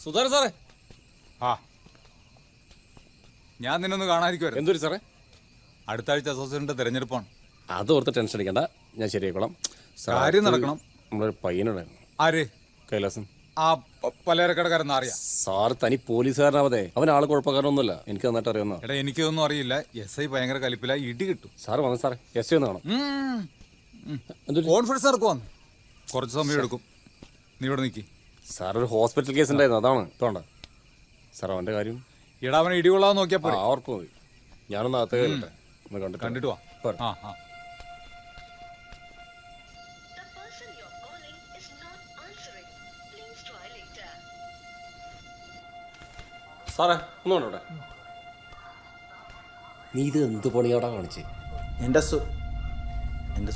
സുധാകരൻ സാറേ. ഞാൻ നിന്നൊന്ന് കാണാതിരിക്കുവായിരുന്നു. എന്തൊരു സാറേ? അടുത്ത ആഴ്ച അസോസിയേഷന്റെ തെരഞ്ഞെടുപ്പാണ്. അത് ഓർത്ത് ടെൻഷൻ അടിക്കണ്ട, ഞാൻ ശരിയാക്കോളാം. കാര്യം നടക്കണം. നമ്മളൊരു പയ്യനുണ്ടായിരുന്നു. ആര്? കൈലാസൻ. ആ പലചരക്കടക്കാരൻ അറിയാം. സാർ തനി പോലീസുകാരനാവതെ അവൻ ആള് കുഴപ്പക്കാരനൊന്നുമല്ല. എനിക്ക് നന്നായിട്ട് അറിയാവുന്ന. എടാ എനിക്കൊന്നും അറിയില്ല. SI ഭയങ്കര കലിപ്പില, ഇടി കിട്ടും. സാറ് വന്നു സാറേ. SI ഒന്ന് കാണാം. കോൺഫറൻസ് നടക്കുവാന്ന്. കുറച്ച് സമയം എടുക്കും. നീ ഇവിടെ നിൽക്കി. സാർ ഒരു ഹോസ്പിറ്റൽ കേസ് ഉണ്ടായിരുന്നു, അതാണ് തോണ്ട. സാർ അവൻ്റെ കാര്യം ഇടാ, അവനെ ഇടികൊള്ളാന്ന് നോക്കിയാ പോരെ. അവർക്ക് മതി. ഞാനൊന്ന് അകത്ത് കയറട്ടെ, ഒന്ന് കണ്ടിട്ട് വാ. സാറേ ഒന്നുകൊണ്ട് ഇവിടെ. നീ ഇത് എന്ത് പണിയോടാ കാണിച്ചേ? എൻ്റെ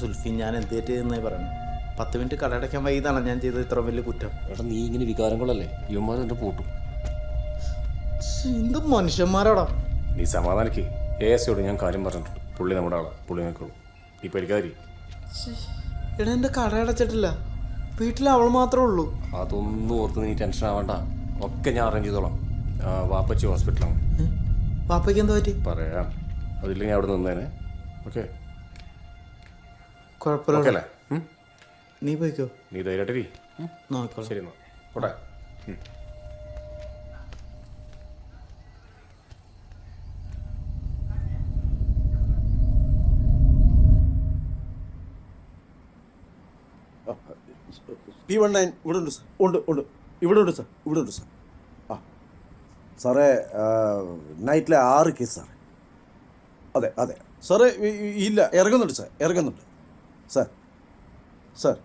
സുൽഫി, ഞാൻ എന്ത് തെറ്റെന്നായി പറഞ്ഞു. 10 മിനിറ്റ് കടയടയ്ക്കാൻ വൈകിയതാണ് ഞാൻ ചെയ്തത് ഇത്ര വലിയ കുറ്റം. എടാ നീ ഇങ്ങനെ വികാരം കൊള്ളല്ലേ, ഇവന്മാർ എൻ്റെ പൂട്ടും. എന്ത് മനുഷ്യന്മാരോടാ. നീ സമാധാനിക്ക്. ASയോട് ഞാൻ കാര്യം പറഞ്ഞിട്ടുണ്ട്. പുള്ളി നമ്മുടെ ആളാ, പുള്ളി നോക്കുള്ളൂ. നീ പരിക്കാരി. എടാ എൻ്റെ കടയടച്ചിട്ടില്ല, വീട്ടിൽ അവൾ മാത്രമേ ഉള്ളൂ. അതൊന്നും ഓർത്ത് നീ ടെൻഷൻ ആവണ്ട, ഒക്കെ ഞാൻ അറേഞ്ച് ചെയ്തോളാം. വാപ്പച്ചി ഹോസ്പിറ്റലാണ്. വാപ്പയ്ക്ക് എന്താ പറ്റി? പറയാം. അതില്ലെങ്കിൽ അവിടെ നിന്നേനെ. ഓക്കെ കുഴപ്പമില്ല. നീ പോയിക്കോ. നീ ധൈര്യമായിട്ടിരി. നോക്കോളാം. ശരി എന്നാ പോട്ടെ. P19 ഇവിടെ ഉണ്ട് സാർ. ഉണ്ട് ഇവിടെ ഉണ്ട് സാർ. ഇവിടെ ഉണ്ട് സാർ. സാറേ നൈറ്റിലെ 6 കേസ് സാറേ. അതെ സാറേ. ഇല്ല, ഇറങ്ങുന്നുണ്ട് സാർ, ഇറങ്ങുന്നുണ്ട് സാർ. സാർ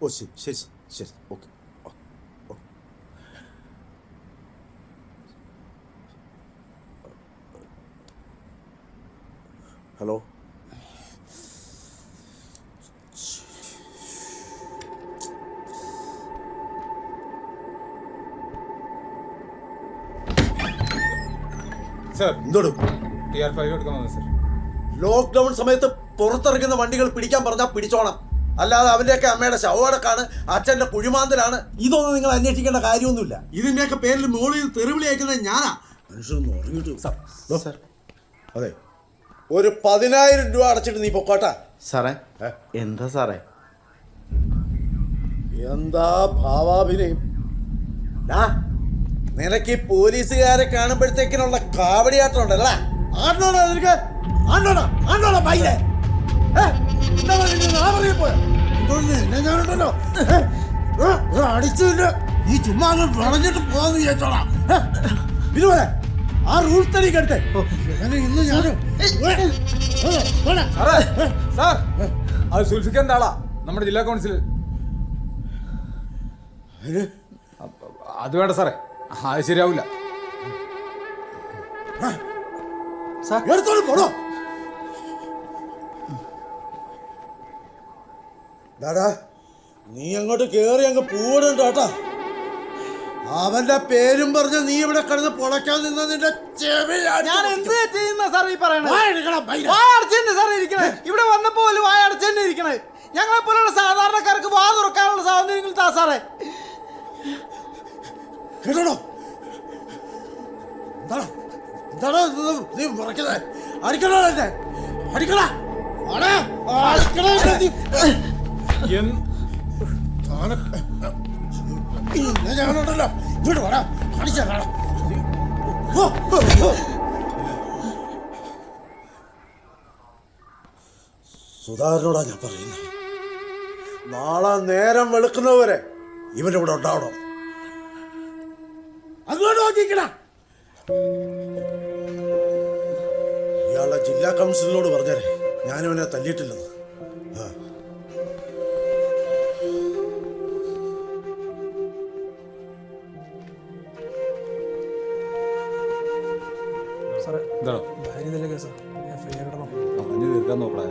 ഓ ശരി സാർ. ഓക്കെ. ഹലോ. ലോക്ക്ഡൌൺ സമയത്ത് പുറത്തിറങ്ങുന്ന വണ്ടികൾ പിടിക്കാൻ പറഞ്ഞാൽ പിടിച്ചോണം. അല്ലാതെ അവന്റെയൊക്കെ അമ്മയുടെ ശവടക്കാണ്, അച്ഛന്റെ കുഴിമാന്തലാണ്, ഇതൊന്നും നിങ്ങൾ അന്വേഷിക്കേണ്ട കാര്യമൊന്നുമില്ല. ഇതിന്റെയൊക്കെ പേരിൽ മോളിൽ തെറിവിളി അയക്കുന്നത് ഞാനാ. മനുഷ്യനൊന്നും ഉറങ്ങിട്ടു. അതെ, ഒരു 10,000 രൂപ അടച്ചിട്ട് നീ പൊക്കോട്ടാ. സാറേ എന്താ സാറേ? എന്താ ഭാവാഭിനയം? നിനക്ക് ഈ പോലീസുകാരെ കാണുമ്പോഴത്തേക്കിനുള്ള കാവടിയാട്ടം ഉണ്ടല്ലേ? ആണ്ടോടാ നിനക്ക്? ആണ്ടോടാ ആണ്ടോടാ പയ്യെ ഞാനുണ്ടല്ലോ അടിച്ചിട്ട് ഈ ചുമ്മാ വളഞ്ഞിട്ട് പോകാന്ന് വിചാരിച്ചോളാം. ഇതുപോലെ ആ റൂൾ തനിക്ക് എടുത്തേ ഇന്ന് ഞാനും സാർ അത് സുൽഫിക്കാരൻ്റെ ആളാ, നമ്മുടെ ജില്ലാ കൗൺസിൽ. അത് വേണ്ട സാറേ, അത് ശരിയാവില്ല. എടുത്തോളൂ പോടോ. ദാടാ നീ അങ്ങോട്ട് കേറി അങ്ങ് പൂവിടണ്ട കേട്ടാ. അവന്റെ പേരും പറഞ്ഞ് നീ ഇവിടെ കിടന്ന് പൊളയ്ക്കാൻ നിന്ന നിന്റെ ചെവി ഞാൻ എന്ത് ചെയ്യുന്ന സാർ ഈ പറയണേ? സാറേ ഇരിക്കണേ ഇവിടെ വന്നപ്പോ പോലും വായ അടച്ചെന്നെ ഇരിക്കണേ. ഞങ്ങളെ പോലുള്ള സാധാരണക്കാർക്ക് വാ തുറക്കാനുള്ള സ്വാതന്ത്ര്യങ്ങൾ താ സാറേ. കേട്ടോ എന്താണോ എന്താണോ നീ മുറയ്ക്കുന്നത്? അടിക്കണോ എന്നെ അടിക്കണ ഞാനുണ്ടല്ലോ ഇങ്ങോട്ട് വരാ കാണിച്ചാ. സുധാകരനോടാ ഞാൻ പറയുന്നത്, നാളെ നേരം വെളുക്കുന്നവരെ ഇവന്റെ ഇവിടെ ഉണ്ടാവണം. അങ്ങോട്ട് നോക്കിക്കണ. ഇയാളുടെ ജില്ലാ കൗൺസിലിനോട് പറഞ്ഞേ ഞാനിവനെ തല്ലിയിട്ടില്ലെന്ന്. തീർക്കാൻ നോക്കണേ.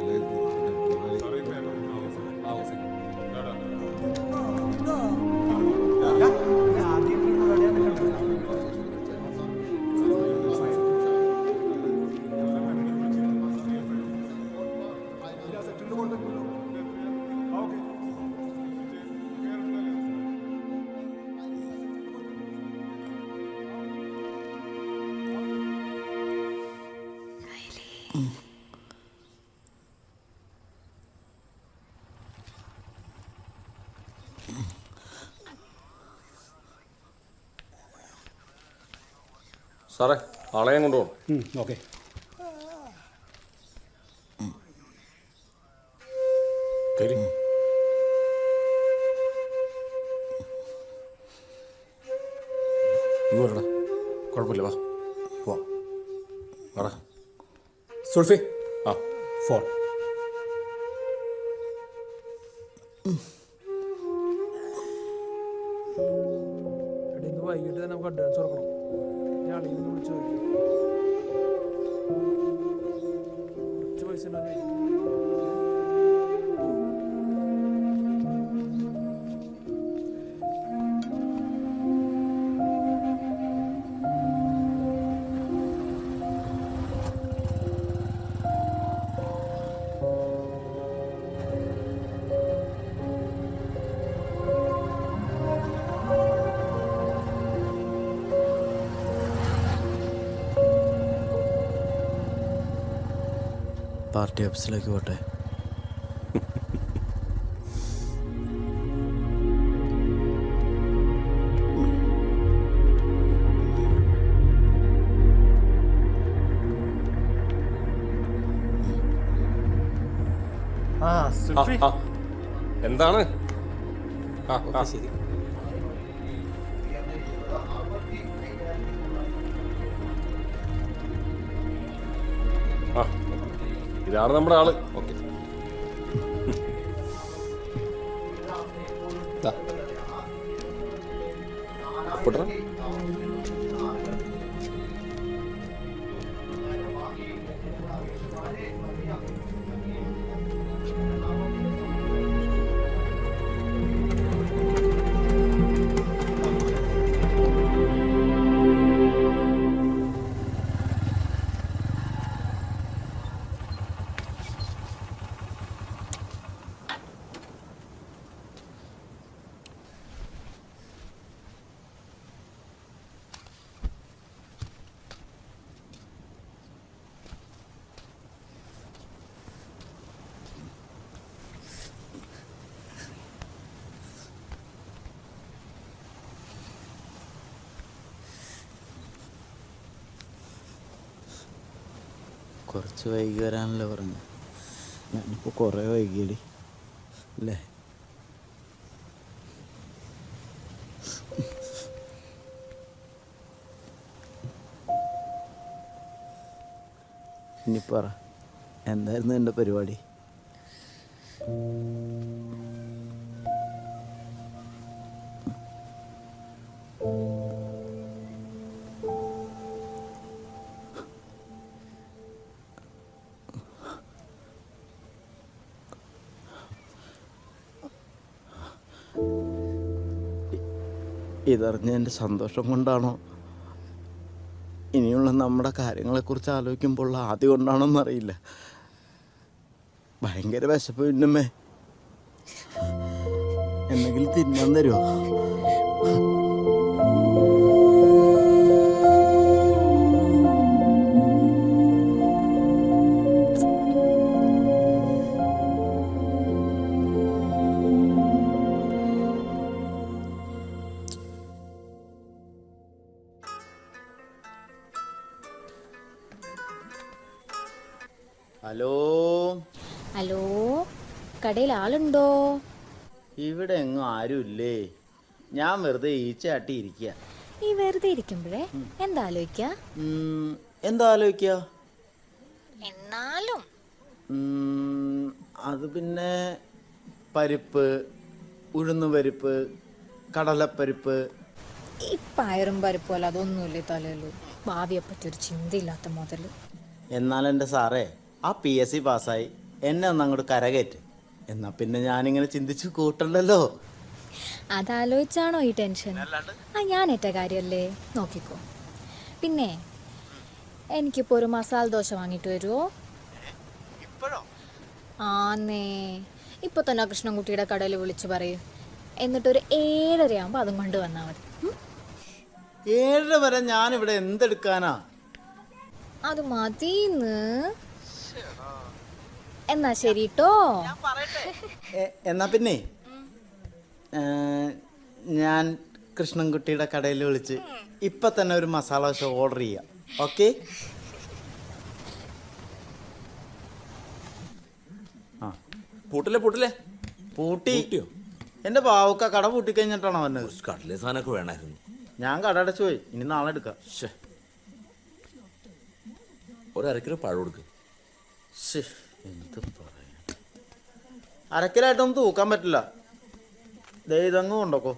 സാറേ ആളെ ഞാൻ കൊണ്ടുപോകണം. ഓക്കെ. കയറി. ഇങ്ങ് വരടാ, കുഴപ്പമില്ല, വാ പോവാം. വാടാ. സുൽഫി ആ ഫോൺ. വൈകിട്ട് തന്നെ നമുക്ക് അഡ്വാൻസ് കൊടുക്കണം. ഞാൻ അളിയിൽ വിളിച്ചു നോക്കി കുറച്ച് പൈസ പാർട്ടി ഓഫീസിലേക്ക് പോട്ടെ. എന്താണ്? ശരി. ഇതാണ് നമ്മുടെ ആള്. ഓക്കെ. കുറച്ച് വൈകി വരാനല്ലേ പറഞ്ഞു. ഞാനിപ്പോൾ കുറേ വൈകിയടി അല്ലേ? ഇനി പറ, എന്തായിരുന്നു എൻ്റെ പരിപാടി? ഇതറിഞ്ഞ എൻ്റെ സന്തോഷം കൊണ്ടാണോ, ഇനിയുള്ള നമ്മുടെ കാര്യങ്ങളെക്കുറിച്ച് ആലോചിക്കുമ്പോൾ ആദ്യം കൊണ്ടാണോന്ന് അറിയില്ല. ഭയങ്കര വിശപ്പ് പിന്നമ്മേ, എന്തെങ്കിലും തിന്നാൻ തരുമോ? ഹലോ ഹലോ, കടയിൽ ആളുണ്ടോ? ഇവിടെ എങ്ങും ആരുമില്ലേ. ഞാൻ വെറുതെ ഈച്ചയാട്ടി ഇരിക്കുക. ഈ വെറുതെ ഇരിക്കുമ്പോഴേ എന്താ ആലോചിക്ക? എന്താ ആലോചിക്കുക? എന്നാലും അത് പിന്നെ പരിപ്പ്, ഉഴുന്നുപരിപ്പ്, കടലപ്പരിപ്പ്. ഈ പയറും പരിപ്പും അല്ല, അതൊന്നുമില്ലേ തലയിലു. ഭാവിയെ പറ്റി ഒരു ചിന്തയില്ലാത്ത മുതൽ. എന്നാൽ എൻ്റെ സാറേ, ആ PSC പാസ്സായി എന്നെ ഒന്ന് അങ്ങോട്ട് കരകയറ്റ്. എന്നാ പിന്നെ ഞാനിങ്ങനെ ചിന്തിച്ചു കൂട്ടണ്ടല്ലോ. അതാലോചിച്ചാണോ ഈ ടെൻഷൻ? ഞാൻ ഏറ്റ കാര്യമല്ലേ, നോക്കിക്കോ. പിന്നെ എനിക്കിപ്പോൾ ഒരു മസാല ദോശ വാങ്ങിയിട്ട് വരുമോ? ആന്നേ, ഇപ്പോൾ തന്നെ കൃഷ്ണൻകുട്ടിയുടെ കടയിൽ വിളിച്ച് പറയൂ. എന്നിട്ടൊരു 7:30 ആകുമ്പോൾ അതും കൊണ്ട് വന്നാൽ മതി. 7:30 വരെ ഞാനിവിടെ എന്തെടുക്കാനാ? അത് മതിന്ന്. എന്നാ ശരി ട്ടോ. എന്നാ പിന്നെ ഞാൻ കൃഷ്ണൻകുട്ടിയുടെ കടയിൽ വിളിച്ച് ഇപ്പൊ തന്നെ ഒരു മസാല ദോശ ഓർഡർ ചെയ്യാം. ഓക്കെ? പൂട്ടില്ലേ പൂട്ടി. എന്റെ ബാവുക്ക കട പൂട്ടിക്കഴിഞ്ഞിട്ടാണോ വന്നത്? കടലേ സാധനമൊക്കെ വേണമായിരുന്നു. ഞാൻ കട അടച്ചു പോയി. ഇനി നാളെ എടുക്കാം. ഒരു 1/2 കിലോ പഴം കൊടുക്ക്. എന്ത് പറയാ, 1/2 കിലോയായിട്ടൊന്നും തൂക്കാൻ പറ്റില്ല. ദേ ഇതങ്ങ് കൊണ്ടോക്കോ.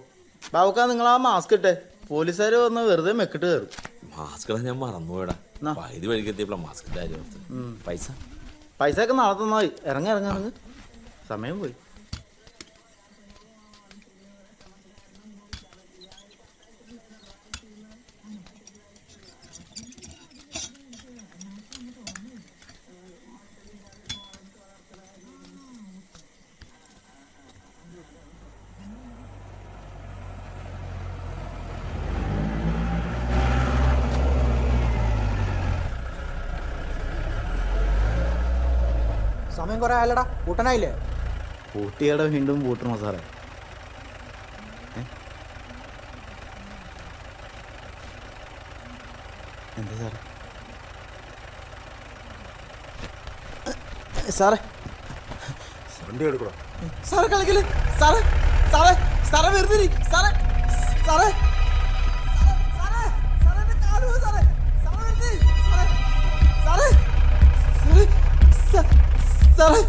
ബാവുക്ക, നിങ്ങൾ ആ മാസ്ക് ഇട്ടേ. പോലീസുകാർ വന്ന് വെറുതെ മെക്കിട്ട് കയറും. മാസ്ക് ഞാൻ മറന്നുപോയടാ. വൈദ്യുതി വഴിക്കെത്തിയപ്പോഴാണ് മാസ്കിന്റെ കാര്യം. പൈസ ഒക്കെ നാളെ തന്നായി. ഇറങ്ങി സമയം പോയി. സമയം കുറെ ആയല്ലടാ, കൂട്ടനായില്ലേ? പൂട്ടിയട വീണ്ടും പൂട്ടണോ സാറേ? എന്താ സാറേ? സാറേ വണ്ടി എടുക്കണോ? സാറേ കളിക്കല്. സാറേ സാറേ സാറേ വെറുതെ സാറേ സാറേ സാറേ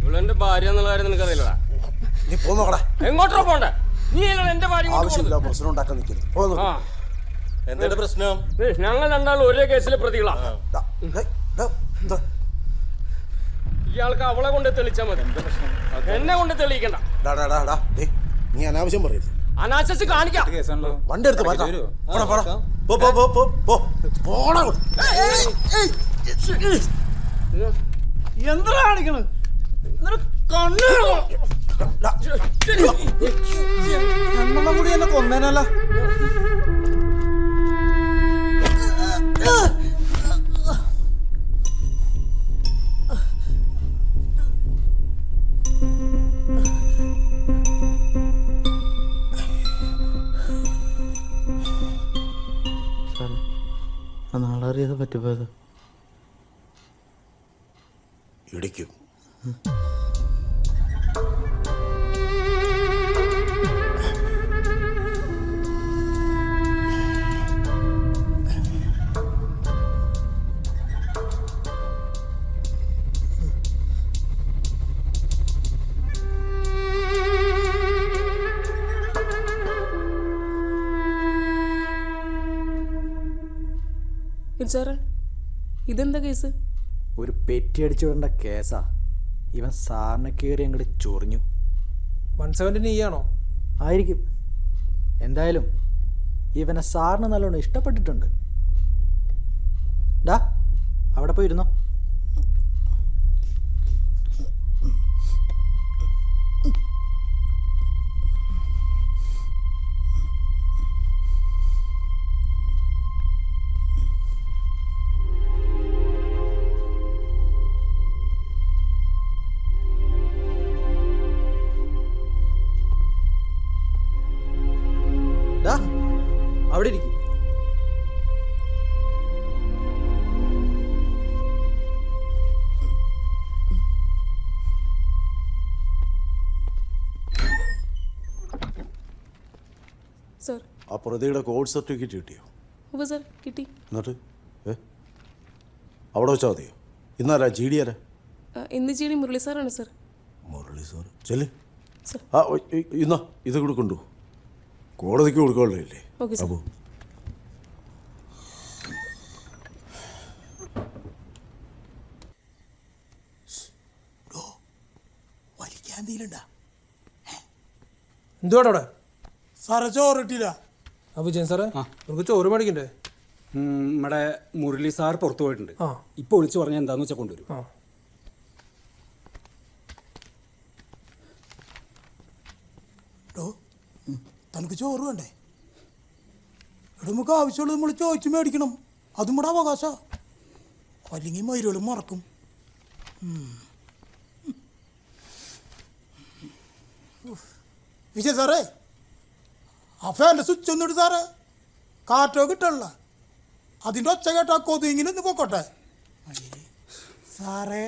ഇവളെന്റെ ഭാര്യ എന്നുള്ള കാര്യം നിനക്കറിയില്ലടാ. നീ പോന്നോക്കടാ. എങ്ങോട്ടാ പോണ്ടേ? നീ എന്റെ ഭാര്യ ആവശ്യമില്ല പ്രശ്നം ഉണ്ടാക്കാൻ നിൽക്കരുത്. എന്താ പ്രശ്നം? ഞങ്ങൾ രണ്ടാളും ഒരേ കേസിലെ പ്രതികളാ. ഇയാൾക്ക് അവളെ കൊണ്ട് തെളിച്ചാൽ മതി, എന്നെ കൊണ്ട് തെളിയിക്കണ്ട. നീ അനാവശ്യം പറയരുത്. അനാശസ് കാണിക്കാം. വണ്ടി എടുത്ത് എന്താ കാണിക്കണത്? കണ്ണുള്ള കൂടി എന്നെ കൊന്നേനല്ല. നാളെ അറിയാതെ പറ്റിപ്പോയത് ഇടിക്കും. സാറേ ഇതെന്താ കേസ്? ഒരു പെറ്റി അടിച്ചു വിടേണ്ട കേസാ. ഇവൻ സാറിനെ കയറി അങ്ങോട്ട് ചൊറിഞ്ഞു. 170 നീയാണോ? ആയിരിക്കും. എന്തായാലും ഇവനെ സാറിന് നല്ലോണം ഇഷ്ടപ്പെട്ടിട്ടുണ്ട്. ഡാ അവിടെ പോയിരുന്നോ. അവിടെ ഇരിക്കും. സർ ആ പ്രതിയുടെ കോഴ്സ് സർട്ടിഫിക്കറ്റ് കിട്ടിയോ? സർ കിട്ടി. എന്നിട്ട് അവിടെ വെച്ചാൽ മതിയോ? ഇന്നാരാ ജി ഡി ആരാ? ഇന്ന് ജി ഡി മുരളി സാറാണ് സർ. മുരളി സാർ ചെല്ല്. ഇന്നാ ഇത് കൂടെ കൊണ്ടു കോടതിക്ക് കൊടുക്കാനുള്ളതല്ലേ? അപ്പോ എന്തുവാടവിടെ? സാറേ ചോറ് കിട്ടിയില്ല. വിജയൻ സാറേ നമുക്ക് ചോറ് മേടിക്കണ്ടേ? നമ്മുടെ മുരളി സാർ പുറത്തു പോയിട്ടുണ്ട്. ഇപ്പൊ വിളിച്ചു പറഞ്ഞാൽ എന്താന്ന് വെച്ചാൽ കൊണ്ടുവരും. തനിക്ക് ചോറ് വേണ്ടേ? ഇവിടെ നമുക്ക് ആവശ്യമുള്ളത് നമ്മൾ ചോദിച്ചു മേടിക്കണം. അതും കൂടെ അവകാശ, അല്ലെങ്കിൽ മരുകളും മറക്കും. വിജയ് സാറേ ആ ഫാൻ്റെ സ്വിച്ച് ഒന്നിട്ട് സാറേ. കാറ്റോ കിട്ടല്ല, അതിൻ്റെ ഒച്ച കേട്ടാ കൊതുകിനൊന്ന് പൊക്കോട്ടെ സാറേ.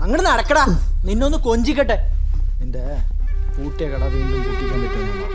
അങ്ങോട്ട് നടക്കടാ, നിന്നൊന്ന് കൊഞ്ചിക്കട്ടെ. നിന്റെ പൂട്ടിയ കട വീണ്ടും പൂട്ടിക്കാൻ പറ്റുമോ?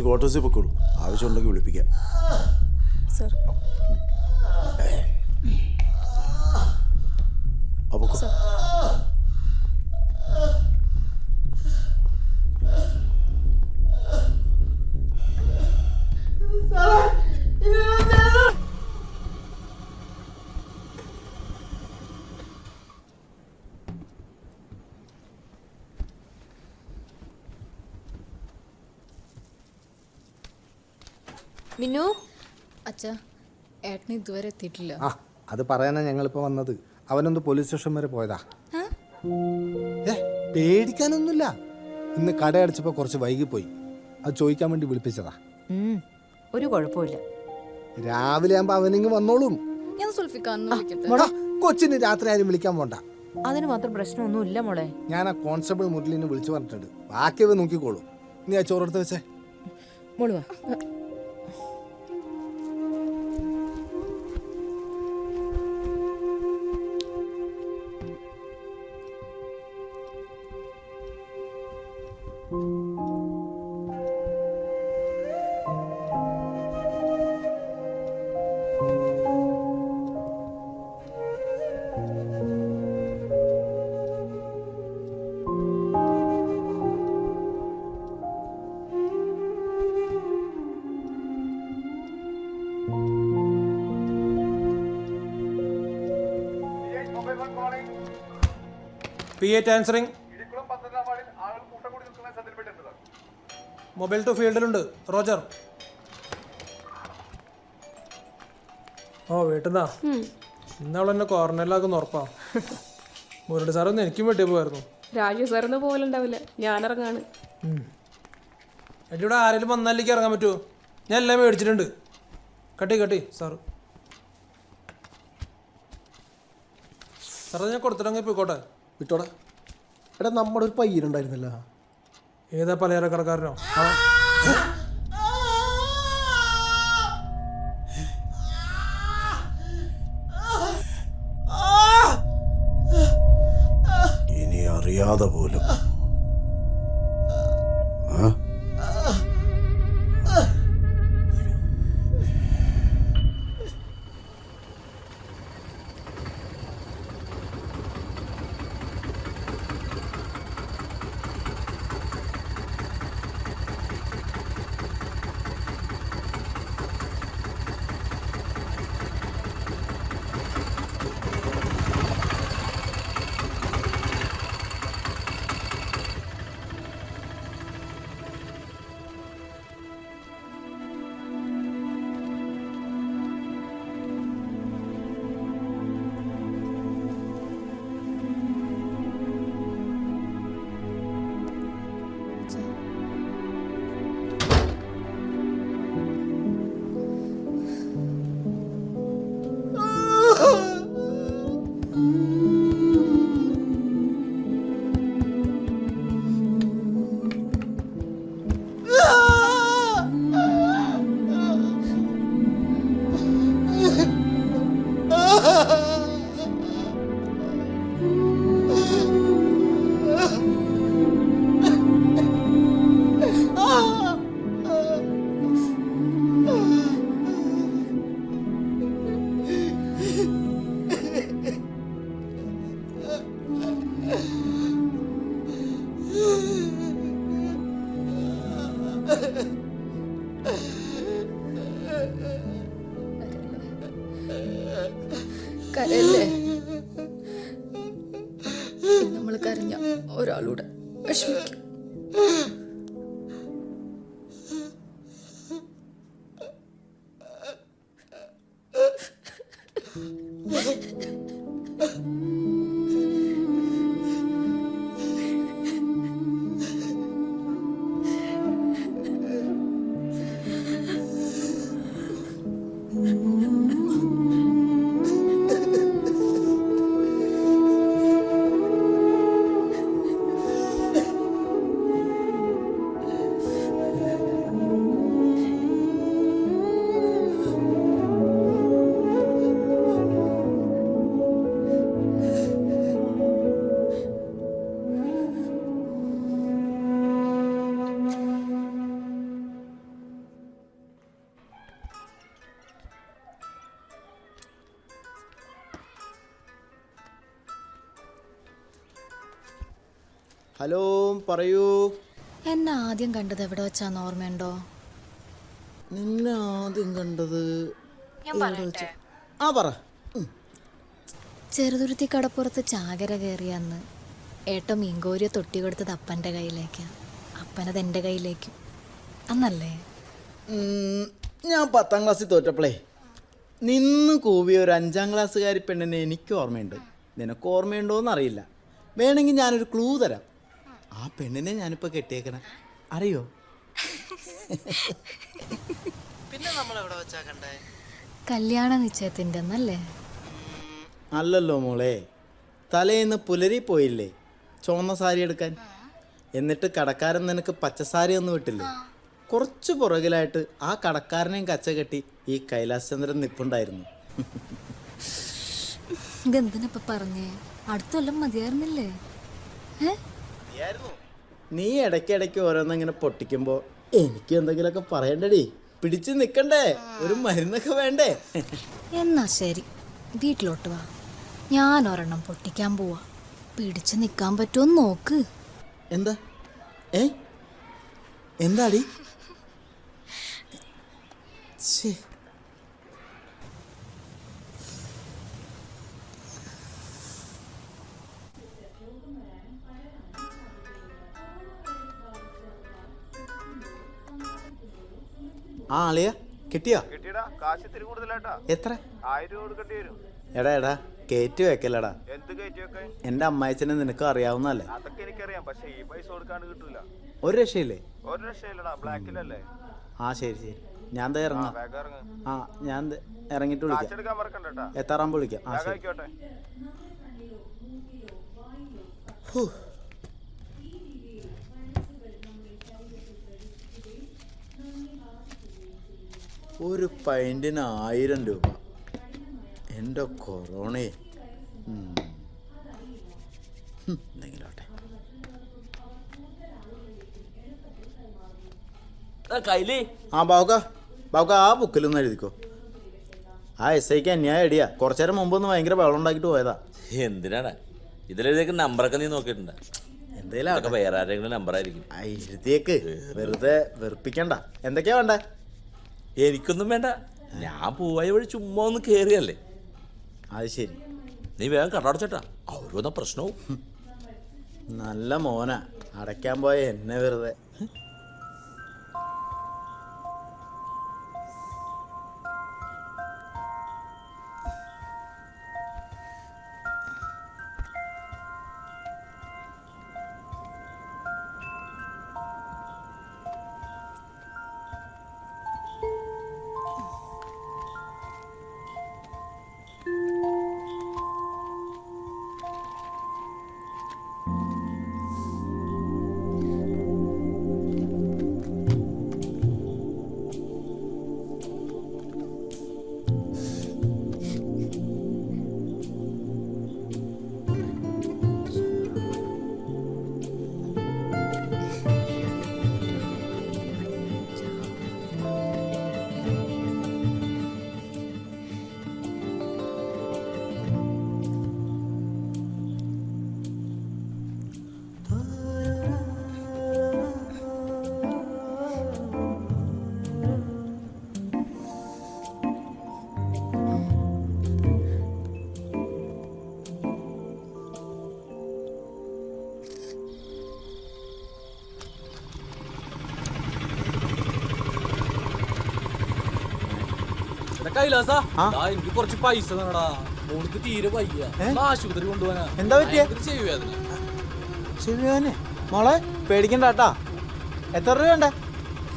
ക്വാർട്ടേഴ്സിൽ പൊക്കോളൂ, ആവശ്യമുണ്ടെങ്കിൽ വിളിപ്പിക്കാം. സർ അപ്പോൾ സാറേ മിന്നു അച്ഛാ ഏട്ടന് ഇതുവരെ എത്തിയിട്ടില്ല. ആ അത് പറയാനാ ഞങ്ങളിപ്പോൾ വന്നത്. അവനൊന്ന് പോലീസ് സ്റ്റേഷൻ വരെ പോയതാ. പേടിക്കാനൊന്നുമില്ല. ഇന്ന് കട അടച്ചപ്പോൾ കുറച്ച് വൈകിപ്പോയി. അത് ചോദിക്കാൻ വേണ്ടി വിളിപ്പിച്ചതാ. ഒരു കുഴപ്പമില്ല. രാവിലെ ആകുമ്പോൾ അവനിങ്ങ് വന്നോളും. ഞാൻ സുൽഫിക്കാന്ന് വിളിക്കട്ടെ. കൊച്ചിന് രാത്രി ആരും വിളിക്കാൻ പോണ്ട. അതിന് മാത്രം പ്രശ്നമൊന്നും ഇല്ല മോളെ. ഞാൻ ആ കോൺസ്റ്റബിൾ മുരളിനെ വിളിച്ചു പറഞ്ഞിട്ടുണ്ട്. ബാക്കിയവ നോക്കിക്കോളൂ. നീ ആ ചോറെടുത്ത് വെച്ചേ. മോള് വാ. P8 answering. മൊബൈൽ ടു ഫീൽഡിലുണ്ട്. റോജർ. വീട്ടിന്നാ ഇന്നവളെന്നെ കോർണറിലാക്കുന്ന ഉറപ്പാ. മുരളി സാറൊന്നും എനിക്കും വെട്ടിയ പോയായിരുന്നു. രാജു സാറൊന്നും പോലുണ്ടാവില്ല. ഞാനിറങ്ങാണ്. എൻ്റെ ഇവിടെ ആരെങ്കിലും വന്നാലേക്ക് ഇറങ്ങാൻ പറ്റുമോ? ഞാൻ എല്ലാം മേടിച്ചിട്ടുണ്ട്. കട്ടി സാറ്. സാറേ ഞാൻ കൊടുത്തിട്ടെങ്കിൽ പോയിക്കോട്ടെ. വിട്ടോടെ. എടാ നമ്മുടെ ഒരു പയ്യനുണ്ടായിരുന്നല്ലോ. ഏതാ പലചരക്കടക്കാരനോ? ഇനി അറിയാതെ പോലും കരയല്ലേ? നമ്മൾ കരഞ്ഞ ഒരാളൂടെ വിഷമിക്കും. ഹലോ, പറയൂ. എന്നെ ആദ്യം കണ്ടത് എവിടെ വെച്ചാന്ന് ഓർമ്മയുണ്ടോ? നിന്നെ ആദ്യം കണ്ടത് പറ. ചെറുതുരുത്തി കടപ്പുറത്ത് ചാകര കയറിയന്ന് ഏട്ടൻ മീൻകോരിയെ തൊട്ടി കൊടുത്തത് അപ്പൻ്റെ കയ്യിലേക്കാ. അപ്പനത് എൻ്റെ കയ്യിലേക്കും. അന്നല്ലേ? ഞാൻ 10ാം ക്ലാസ്സിൽ തോറ്റപ്പോളേ നിന്ന് കൂവിയ ഒരു 5ാം ക്ലാസ്സുകാരി പെണ്ണിനെ എനിക്ക് ഓർമ്മയുണ്ട്. നിനക്ക് ഓർമ്മയുണ്ടോയെന്ന് അറിയില്ല. വേണമെങ്കിൽ ഞാനൊരു ക്ലൂ തരാം. ആ പെണ്ണിനെ ഞാനിപ്പോൾ കെട്ടിയേക്കണം. അറിയോ? പിന്നെ നമ്മൾ എവിടെ വെച്ചാ കണ്ടേ? കല്യാണ നിശ്ചയത്തിൻ്റെ അന്നല്ലേ? അല്ലല്ലോ മോളെ, തലേന്ന് പുലരി പോയില്ലേ ചുവന്ന സാരി എടുക്കാൻ? എന്നിട്ട് കടക്കാരൻ നിനക്ക് പച്ചസാരി ഒന്നും വിട്ടില്ലേ? കുറച്ച് പുറകിലായിട്ട് ആ കടക്കാരനെയും കച്ച കെട്ടി ഈ കൈലാസ് ചന്ദ്രൻ നിപ്പുണ്ടായിരുന്നു. ഇതെന്തിനപ്പ പറഞ്ഞേ? അടുത്ത കൊല്ലം മതിയായിരുന്നില്ലേ? നീ ഇടയ്ക്കിടയ്ക്ക് ഓരോന്നിങ്ങനെ പൊട്ടിക്കുമ്പോൾ എനിക്ക് എന്തെങ്കിലുമൊക്കെ പറയണ്ടടി. പിടിച്ച് നിൽക്കണ്ടേ? ഒരു മരുന്നൊക്കെ വേണ്ടേ? എന്നാ ശരി, വീട്ടിലോട്ട് വാ. ഞാൻ ഒരെണ്ണം പൊട്ടിക്കാൻ പോവാ. പിടിച്ച് നിൽക്കാൻ പറ്റുമോ നോക്ക്. എന്താ? എന്താടി? ആ അളിയ കിട്ടിയോ? എത്ര? എടാ എടാ കയറ്റി വെക്കലടാ. എന്റെ അമ്മായച്ചനെ നിനക്ക് അറിയാവുന്നല്ലേ? ഒരു രക്ഷയില്ലേ? ആ ശരി ശരി, ഞാൻ ഇറങ്ങാം. ആ ഞാൻ ഇറങ്ങിട്ട് വിളിക്കാം. എത്താറാകുമ്പോൾ വിളിക്കാം. ആ ശരി. ഒരു പൈൻറ്റിന് 1000 രൂപ. എൻ്റെ കൊറോണയെ എന്തെങ്കിലോട്ടെ. ആ ബാവുക ആ ബുക്കിലൊന്നും എഴുതിക്കോ. ആ SIക്ക് അന്യായം എടിയാ. കുറച്ചു നേരം മുമ്പൊന്ന് ഭയങ്കര വെള്ളം ഉണ്ടാക്കിട്ട് പോയതാ. എന്തിനാണ് ഇതിലെഴുതിയേക്ക് നമ്പറൊക്കെ നീ നോക്കിയിട്ടുണ്ട? എന്തേലും വേറെ ആരെങ്കിലും നമ്പർ ആയിരിക്കും. എഴുതിയേക്ക്, വെറുതെ വെറുപ്പിക്കണ്ട. എന്തൊക്കെയാ വേണ്ടേ? എനിക്കൊന്നും വേണ്ട, ഞാൻ പോവായ വഴി ചുമ്മാ ഒന്ന് കേറിയല്ലേ. അത് ശരി, നീ വേഗം കടടച്ചേട്ടാ, അവര് വന്ന പ്രശ്നവും. നല്ല മോന, അടയ്ക്കാൻ പോയ എന്നെ വെറുതെ. കൈലാസാ, എനിക്ക് കുറച്ച് പൈസ തന്നടാ. മോൾക്ക് തീരെ വയ്യ, ആശുപത്രി കൊണ്ടുപോകാനാ. എന്താ പറ്റിയ? ചെവിവേദന? മോളെ പേടിക്കണ്ടാട്ടാ. എത്ര രൂപ വേണ്ടേ?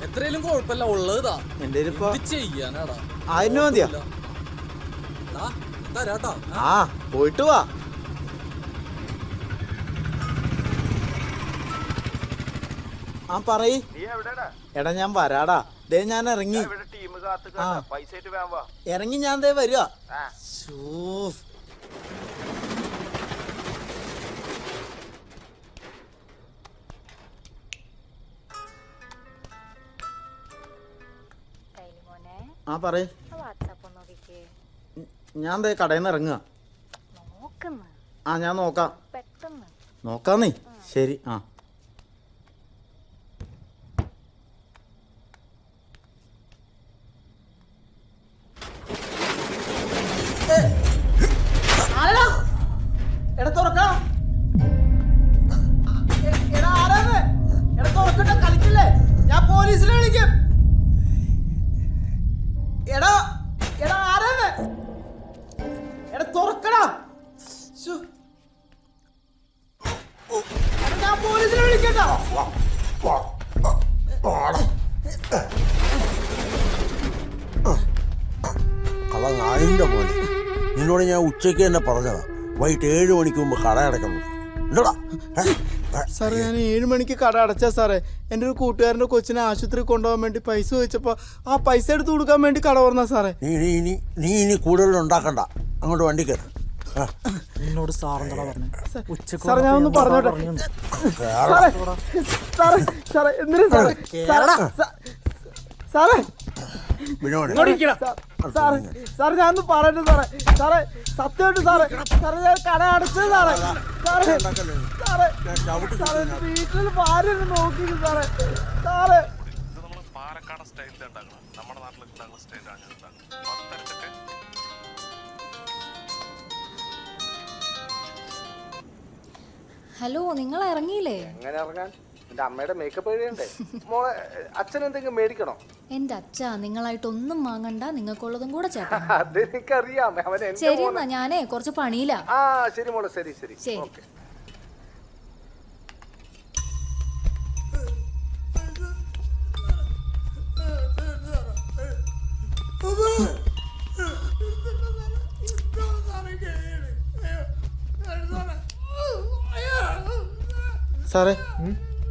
എത്രയും കുഴപ്പമില്ല, ഉള്ളതാ. എന്റെ ചെയ്യാനാടാ 1000 രൂപ മതിയോ? തരാട്ടാ. ആ പോയിട്ട് വാ. ആ പറയ്. എടാ ഞാൻ വരാടാ. ദേ ഞാൻ ഇറങ്ങി. ഇറങ്ങി ഞാൻ ദേ വരുക. ആ പറയ്. ഞാൻ ദേ കടയിൽ നിന്ന് ഇറങ്ങുക. ആ ഞാൻ നോക്കാം. നോക്കാന്നേ. ശരി. ആ എടാ തുറക്കാം. എടാ ആരാണ്? എടാ തുറക്കട്ടെ, കളിക്കില്ലേ? ഞാൻ പോലീസിനെ വിളിക്കും. കള്ള നായിൻ്റെ പോലെ നിന്നോട് ഞാൻ ഉച്ചയ്ക്ക് തന്നെ പറഞ്ഞതാ വൈകിട്ട് 7 മണിക്ക് മുമ്പ് കട അടയ്ക്കണം. ഉണ്ടോടാ? സാറേ ഞാൻ 7 മണിക്ക് കട അടച്ചാ സാറേ. എൻ്റെ ഒരു കൂട്ടുകാരൻ്റെ കൊച്ചിനെ ആശുപത്രി കൊണ്ടുപോകാൻ വേണ്ടി പൈസ ചോദിച്ചപ്പോൾ ആ പൈസ എടുത്ത് കൊടുക്കാൻ വേണ്ടി കട തുറന്നാ സാറേ. നീ ഇനി കൂടുതൽ ഉണ്ടാക്കണ്ട, അങ്ങോട്ട് വണ്ടി കയറി. എന്നോട് സാറെന്താ പറഞ്ഞു? സാറേ ഞാൻ ഒന്ന് പറഞ്ഞോട്ടെ സാറേ. സാറേ എന്തിനാ സാറേ? സാറേ സാറേ ഞാനൊന്ന് പറയട്ടെ സാറേ. സാറേ സത്യമായിട്ട് സാറേ. സാറേ ഞാൻ കട അടച്ചത് സാറേ. സാറേ സാറേ സാറേ വീട്ടിൽ ഭാര്യ നോക്കി സാറേ. സാറേ പാലക്കാട് സ്റ്റൈലിൽ ഉണ്ടാക്കണം, നമ്മുടെ നാട്ടിലുള്ള സ്റ്റൈലാണ് ഉണ്ടാക്കുന്നത്. ഹലോ, നിങ്ങൾ ഇറങ്ങിയില്ലേ? എങ്ങനെ ഇറങ്ങാൻ? എന്റെ അമ്മയുടെ മേക്കപ്പ് എഴുതണ്ടേ? മോളെ അച്ഛൻ എന്തെങ്കിലും മേടിക്കണോ? എന്റെ അച്ഛാ, നിങ്ങളായിട്ടൊന്നും വാങ്ങണ്ട, നിങ്ങൾക്കുള്ളതും കൂടെ ചേട്ടൻ. അതെനിക്കറിയാം. ശരി എന്നാ, ഞാനേ കുറച്ച് പണിയില്ല. ആ ശരി മോളെ, ശരി ശരി ശരി. ഓക്കെ. സാറേ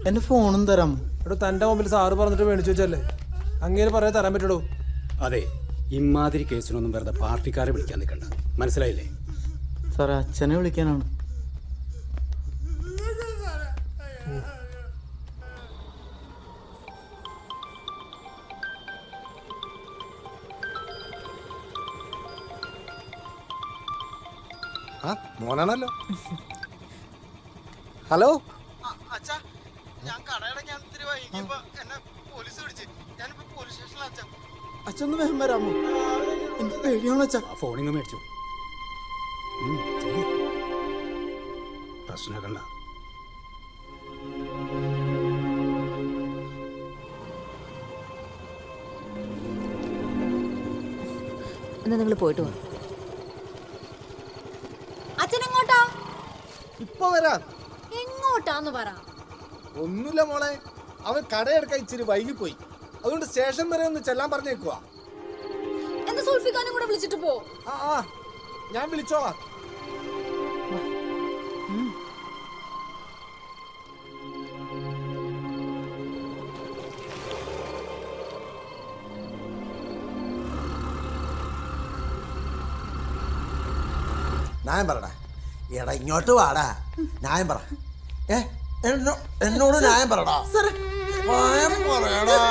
എന്റെ ഫോണും തരാമോ? എടോ തൻ്റെ മൊബൈൽ സാറ് പറഞ്ഞിട്ട് മേടിച്ചു വെച്ചല്ലേ, അങ്ങനെ പറയാൻ തരാൻ പറ്റുള്ളൂ. അതെ, ഇമാതിരി കേസിനൊന്നും വെറുതെ പാർട്ടിക്കാരെ വിളിക്കാൻ നിൽക്കണ്ട, മനസ്സിലായില്ലേ? സാറേ അച്ഛനെ വിളിക്കാനാണ്. ആ മോനാണല്ലോ. ഹലോ അച്ഛന്ന് വേഗം വരാമോ? എനിക്ക് പേടിയാണോ അച്ഛാ? ഫോണിങ് മേടിച്ചു. പ്രശ്നക്കണ്ട. എന്നാ നിങ്ങൾ പോയിട്ട് വാ. അച്ഛൻ എങ്ങോട്ടാ? ഇപ്പൊ വരാം. എങ്ങോട്ടാന്ന് പറ. ഒന്നുമില്ല മോളെ, അവൻ കടയെടുക്കാൻ ഇച്ചിരി വൈകിപ്പോയി, അതുകൊണ്ട് സ്റ്റേഷൻ വരെ ഒന്ന് ചെല്ലാൻ പറഞ്ഞേക്കുവാ. എന്താ സുൽഫിക്കാനും കൂടെ വിളിച്ചിട്ട് പോ. ആ ഞാൻ വിളിച്ചോളാം. ന്യായം പറടാ. എടാ ഇങ്ങോട്ട് വാടാ, ന്യായം പറ. എന്നോട് ന്യായം പറടാ. ന്യായം പറയടാ.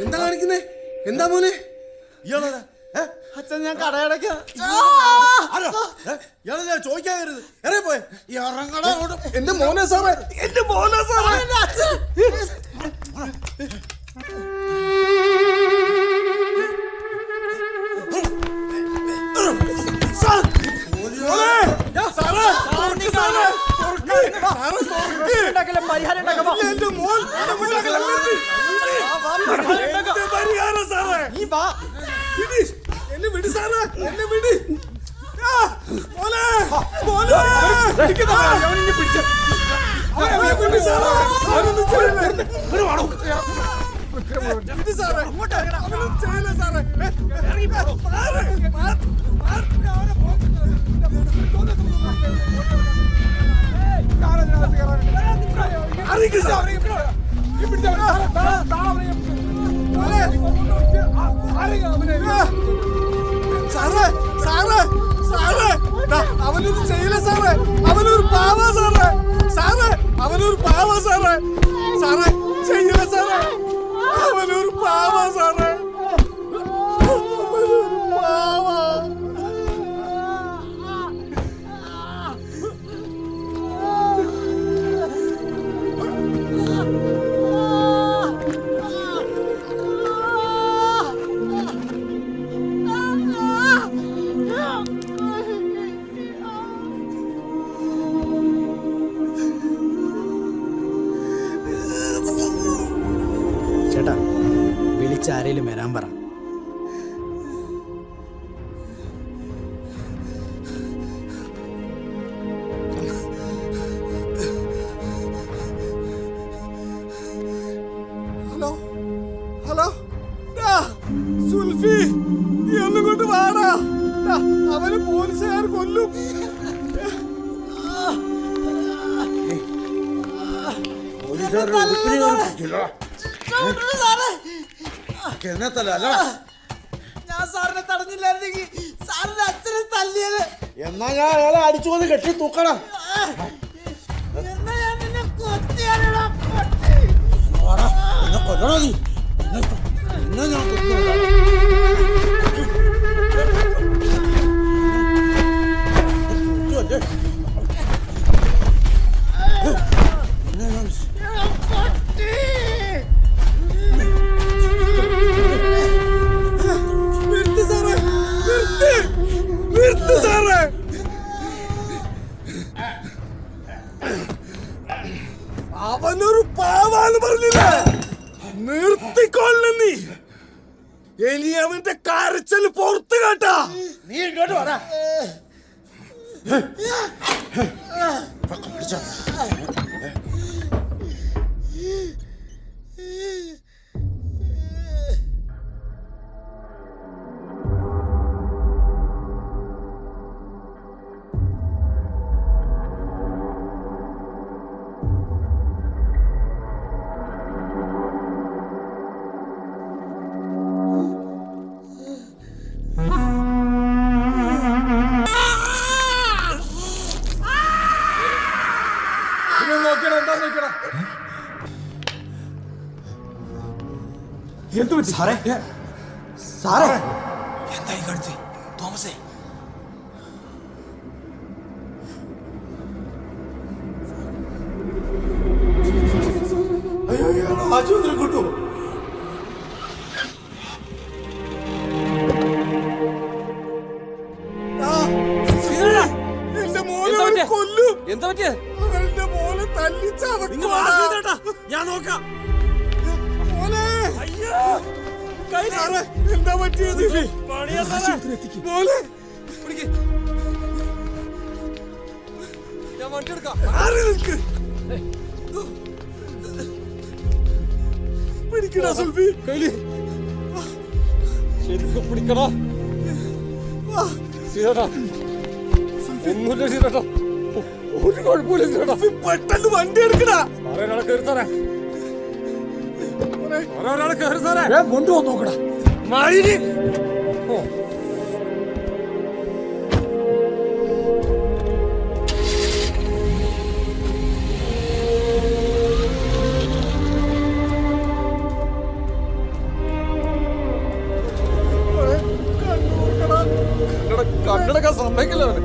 എന്താ കാണിക്കുന്നേ? എന്താ മോനെ? അച്ഛൻ ഞാൻ കടയടയ്ക്കാം. ചോദിക്കാതിരുത്, ഇറങ്ങിപ്പോയെ. എന്റെ മോനെ സാറേ, എന്റെ മോനെ സാറേ. എന്നെ വിട് സാറേ, എന്നെ വിട്. അവനൊന്നും ചെയ്യില്ല സാറേ, അവനൊരു പാവ സാറേ. സാറേ അവനൊരു പാവ സാറേ. സാറേ ചെയ്യില്ല സാറേ, അവനൊരു പാവ സാറേ. അവനൊരു പാവ. ചേട്ടാ വിളിച്ചാരേലും വരാൻ പറ. ഹലോ ഹലോ സുൽഫി, നീ ഒന്നും കൊണ്ട് വാടാ. അവന് പോലീസുകാർ കൊല്ലും. ഞാൻ സാറിനെ തടഞ്ഞില്ലായിരുന്നെങ്കിൽ സാറിന്റെ അച്ഛനെ തല്ലിയത്. എന്നാ ഞാൻ അയാളെ അടിച്ചു വന്ന് കെട്ടി തൂക്കണം. എന്നാ ഞാൻ നിന്നെ കൊത്തിയാലോ. കൊല്ലണോ നീ? എന്നെ ഞാൻ അവനൊരു പാവാന്ന് പറഞ്ഞില്ലേ? നിർത്തിക്കൊള്ള നീ. ഇനി അവന്റെ കരച്ചൽ പുറത്ത് കേട്ടാ. നീ ഇങ്ങോട്ട് വരാ. എന്ത് പറ്റി സാറേ? സാറേ എന്തായി കാണിച്ചേ? തോമസേ ആശുപത്രി കൊണ്ടു. എന്റെ മോനെ കൊല്ലും. എന്താ പറ്റിയ? എന്റെ മോനെ തല്ലിച്ചാ ഞാൻ നോക്കാം. എന്താ പറ്റിയത്? ഞാൻ വണ്ടി എടുക്കാം. പിടിക്കടാ സുൽഫി. ശരിക്കും പിടിക്കടാ. സീതേട്ടാ ഒന്നുമില്ല സീതേട്ടാ, ഒരു കുഴപ്പമില്ല സീതേട്ടാ. പെട്ടെന്ന് വണ്ടി എടുക്കടാ. ഒരാളെ കയറി സാറേ, ഒരാളെ കയറി സാറേ. കൊണ്ടുപോകാൻ നോക്കടാ. മയില് കണ്ണടക്കാൻ സമ്മതിക്കില്ല അവന്.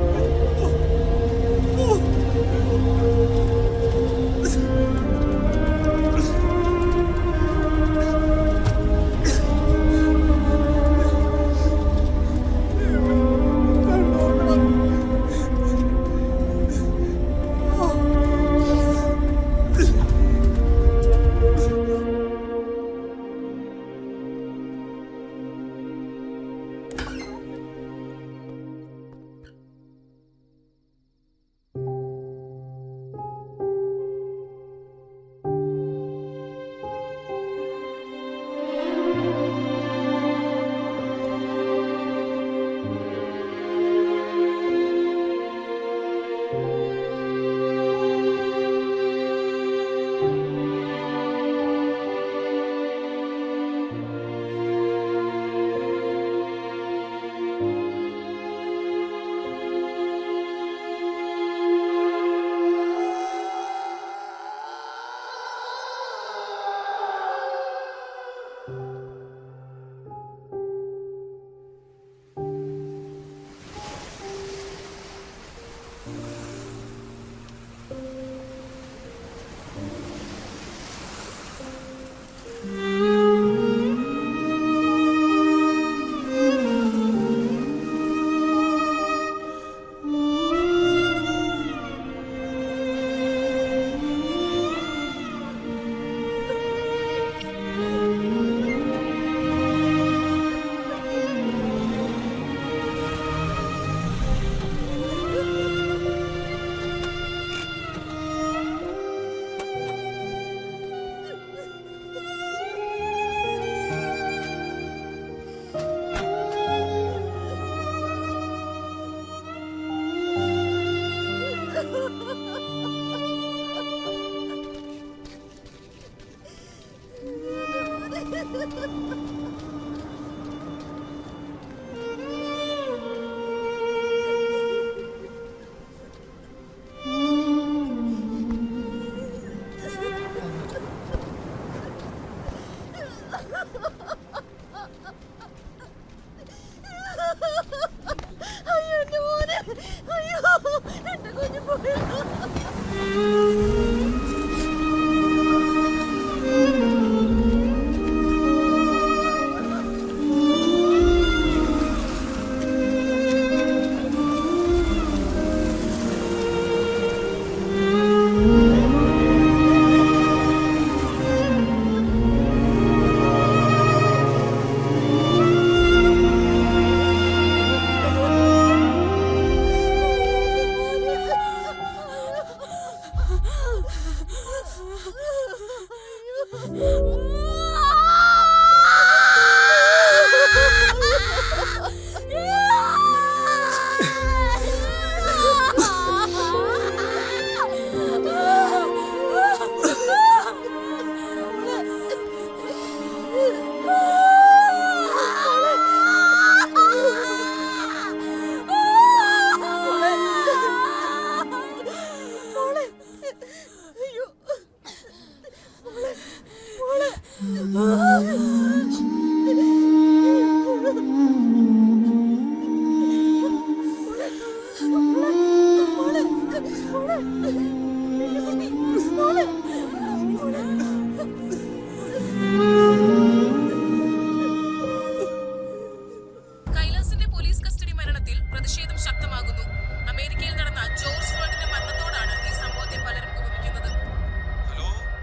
കൈലാസിന്റെ പോലീസ് കസ്റ്റഡി മരണത്തിൽ പ്രതിഷേധം ശക്തമാകുന്നു. അമേരിക്കയിൽ നടന്ന ജോർജ് ഫ്ലോയ്ഡിന്റെ മരണത്തോടാണ് ഈ സംഭവത്തെ പലരും ഉപമിക്കുന്നത്.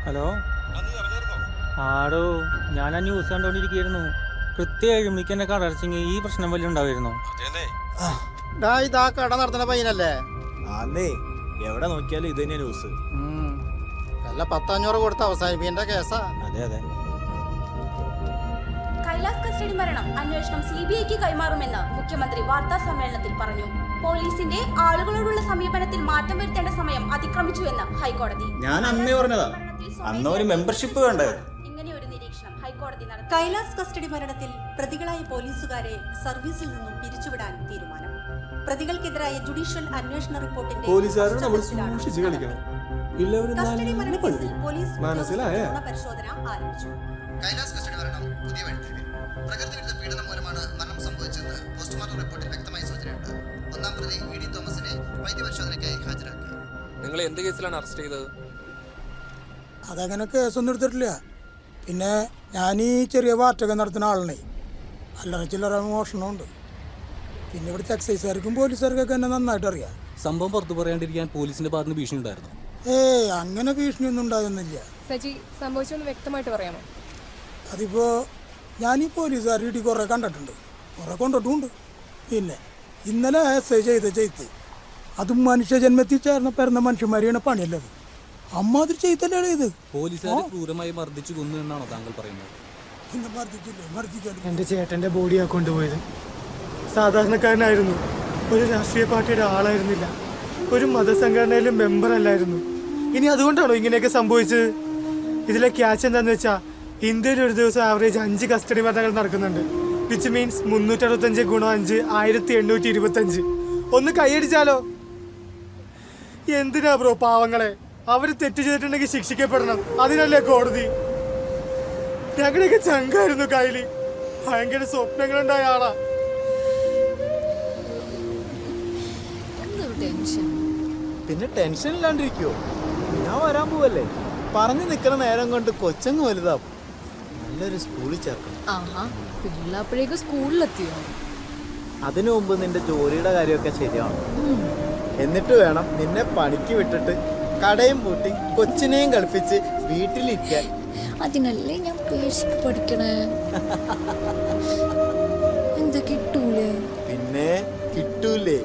ഹലോ ആടോ, ഞാൻ ആ ന്യൂസ് കണ്ടോണ്ടിരിക്കുന്നു. കൃത്യം 7 മണിക്ക് എന്നെ കടർച്ചെങ്കിൽ ഈ പ്രശ്നം വല്ല ഉണ്ടാവുമായിരുന്നു. ഇതാ കട നടത്തുന്ന പയ്യനല്ലേ? അന്നേ എവിടെ നോക്കിയാലും ഇത് തന്നെ ന്യൂസ്. അല്ല 10,500 കൊടുത്ത് അവസാനിപ്പിക്കേണ്ട കേസാ. അതെ അതെ. കൈലാസ് കസ്റ്റഡി മരണം അന്വേഷണം CBIക്ക് കൈമാറുമെന്ന് മുഖ്യമന്ത്രി വാർത്താ സമ്മേളനത്തിൽ പറഞ്ഞു. പോലീസിന്റെ ആളുകളോടുള്ള സമീപനത്തിൽ മാറ്റം വരുത്തേണ്ട സമയം അതിക്രമിച്ചുവെന്ന് ഹൈക്കോടതി. ഞാൻ അന്നേ പറഞ്ഞതാ, അന്ന് ഒരു മെമ്പർഷിപ്പ് വേണ്ടത്. ഇങ്ങനെ ഒരു നിരീക്ഷണം ഹൈക്കോടതി നടത്തി. കൈലാസ് കസ്റ്റഡി മരണത്തിൽ പ്രതികളായ പോലീസുകാരെ സർവീസിൽ നിന്നും പിരിച്ചുവിടാൻ തീരുമാനം. പ്രതികൾക്കെതിരായ ജുഡീഷ്യൽ അന്വേഷണ റിപ്പോർട്ടിന്റെ പോലീസുകാരോട് നമ്മൾ സൂക്ഷിച്ച് കളിക്കണം. കസ്റ്റഡി മരണക്കേസിൽ പോലീസ് മനസ്സിലായ പരിശോധന ആരംഭിച്ചു. കൈലാസ് കസ്റ്റഡി മരണം പുതിയ വഴിത്തിരിവ്. പ്രകൃതിവിരുദ്ധ പീഡനം മൂലമാണ് മരണം സംഭവിച്ചതെന്ന് പോസ്റ്റ്മോർട്ടം റിപ്പോർട്ടിൽ വ്യക്തമായ സൂചനയുണ്ട്. ഒന്നാം പ്രതി ED തോമസിനെ വൈദ്യപരിശോധനയ്ക്കായി ഹാജരാക്കി. നിങ്ങൾ എന്ത് കേസിലാണ് അറസ്റ്റ് ചെയ്തത്? അതങ്ങനെ കേസൊന്നും എടുത്തിട്ടില്ല. പിന്നെ ഞാൻ ഈ ചെറിയ പാർട്ടൊക്കെ നടത്തുന്ന ആളാണേ. അല്ലറ ചില്ലറ മോഷണമുണ്ട്. പിന്നെ ഇവിടുത്തെ എക്സൈസുകാർക്കും പോലീസുകാർക്കൊക്കെ എന്നെ നന്നായിട്ട് അറിയാം. സംഭവം പുറത്തു പറയാണ്ടിരിക്കാൻ പോലീസിന്റെ ഭാഗത്ത് ഭീഷണി ഉണ്ടായിരുന്നു? അങ്ങനെ ഭീഷണിയൊന്നും ഉണ്ടായിരുന്നില്ല. സജി, സംഭവിച്ചൊന്ന് വ്യക്തമായിട്ട് പറയാമോ? അതിപ്പോ ഞാൻ ഈ പോലീസുകാർ വീട്ടിൽ കുറേ കണ്ടിട്ടുണ്ട്, കുറേ കൊണ്ടിട്ടുമുണ്ട്. പിന്നെ ഇന്നലെ SI ചെയ്ത് അതും മനുഷ്യജന്മത്തിൽ ചേർന്ന പിറന്ന മനുഷ്യന്മാരെയാണ് പണിയല്ലത്. അമ്മാതിരി ചെയ്തല്ലേ ഇത്. പോലീസുകാരെ ക്രൂരമായി മർദ്ദിച്ചു കൊന്നു എന്നാണോ താങ്കൾ പറയുന്നത്? എൻ്റെ ചേട്ടൻ്റെ ബോഡിയാ കൊണ്ടുപോയത്. സാധാരണക്കാരനായിരുന്നു, ഒരു രാഷ്ട്രീയ പാർട്ടിയുടെ ആളായിരുന്നില്ല, ഒരു മതസംഘടനയിലും മെമ്പർ അല്ലായിരുന്നു. ഇനി അതുകൊണ്ടാണോ ഇങ്ങനെയൊക്കെ സംഭവിച്ചത്? ഇതിലെ ക്യാച്ച് എന്താണെന്ന് വെച്ചാൽ ഇന്ത്യയിൽ ഒരു ദിവസം ആവറേജ് 5 കസ്റ്റഡി മരണങ്ങൾ നടക്കുന്നുണ്ട്. Which means 365 × 5 1825. ഒന്ന് കൈയടിച്ചാലോ? എന്തിനാ ബ്രോ പാവങ്ങളെ? അവർ തെറ്റ് ചെയ്തിട്ടുണ്ടെങ്കിൽ ശിക്ഷിക്കപ്പെടണം, അതിനല്ലേ കോടതി. ഞങ്ങളുടെയൊക്കെ ചങ്കായിരുന്നു കൈലി, ഭയങ്കര സ്വപ്നങ്ങളുണ്ടായ ആളാ. പിന്നെ ടെൻഷൻ ഇല്ലാണ്ടിരിക്കുവോ? ഞാൻ വരാൻ പോവല്ലേ. പറഞ്ഞു നിൽക്കുന്ന നേരം കൊണ്ട് കൊച്ചങ്ങ് വലുതാവും. നല്ലൊരു സ്കൂളിൽ ചേർക്കണം. പിള്ളേപ്പോഴേക്ക് സ്കൂളിലെത്തിയോ? അതിനു മുമ്പ് നിന്റെ ജോലിയുടെ കാര്യമൊക്കെ ശരിയാണ്. എന്നിട്ട് വേണം നിന്നെ പണിക്ക് വിട്ടിട്ട് കടയും പൂട്ടി കൊച്ചിനെയും കളിപ്പിച്ച് വീട്ടിലിരിക്കാൻ. അതിനല്ലേ ഞാൻ പേശിക്ക് പഠിക്കണേ. എന്താ കിട്ടൂലേ? പിന്നെ കിട്ടൂലേ?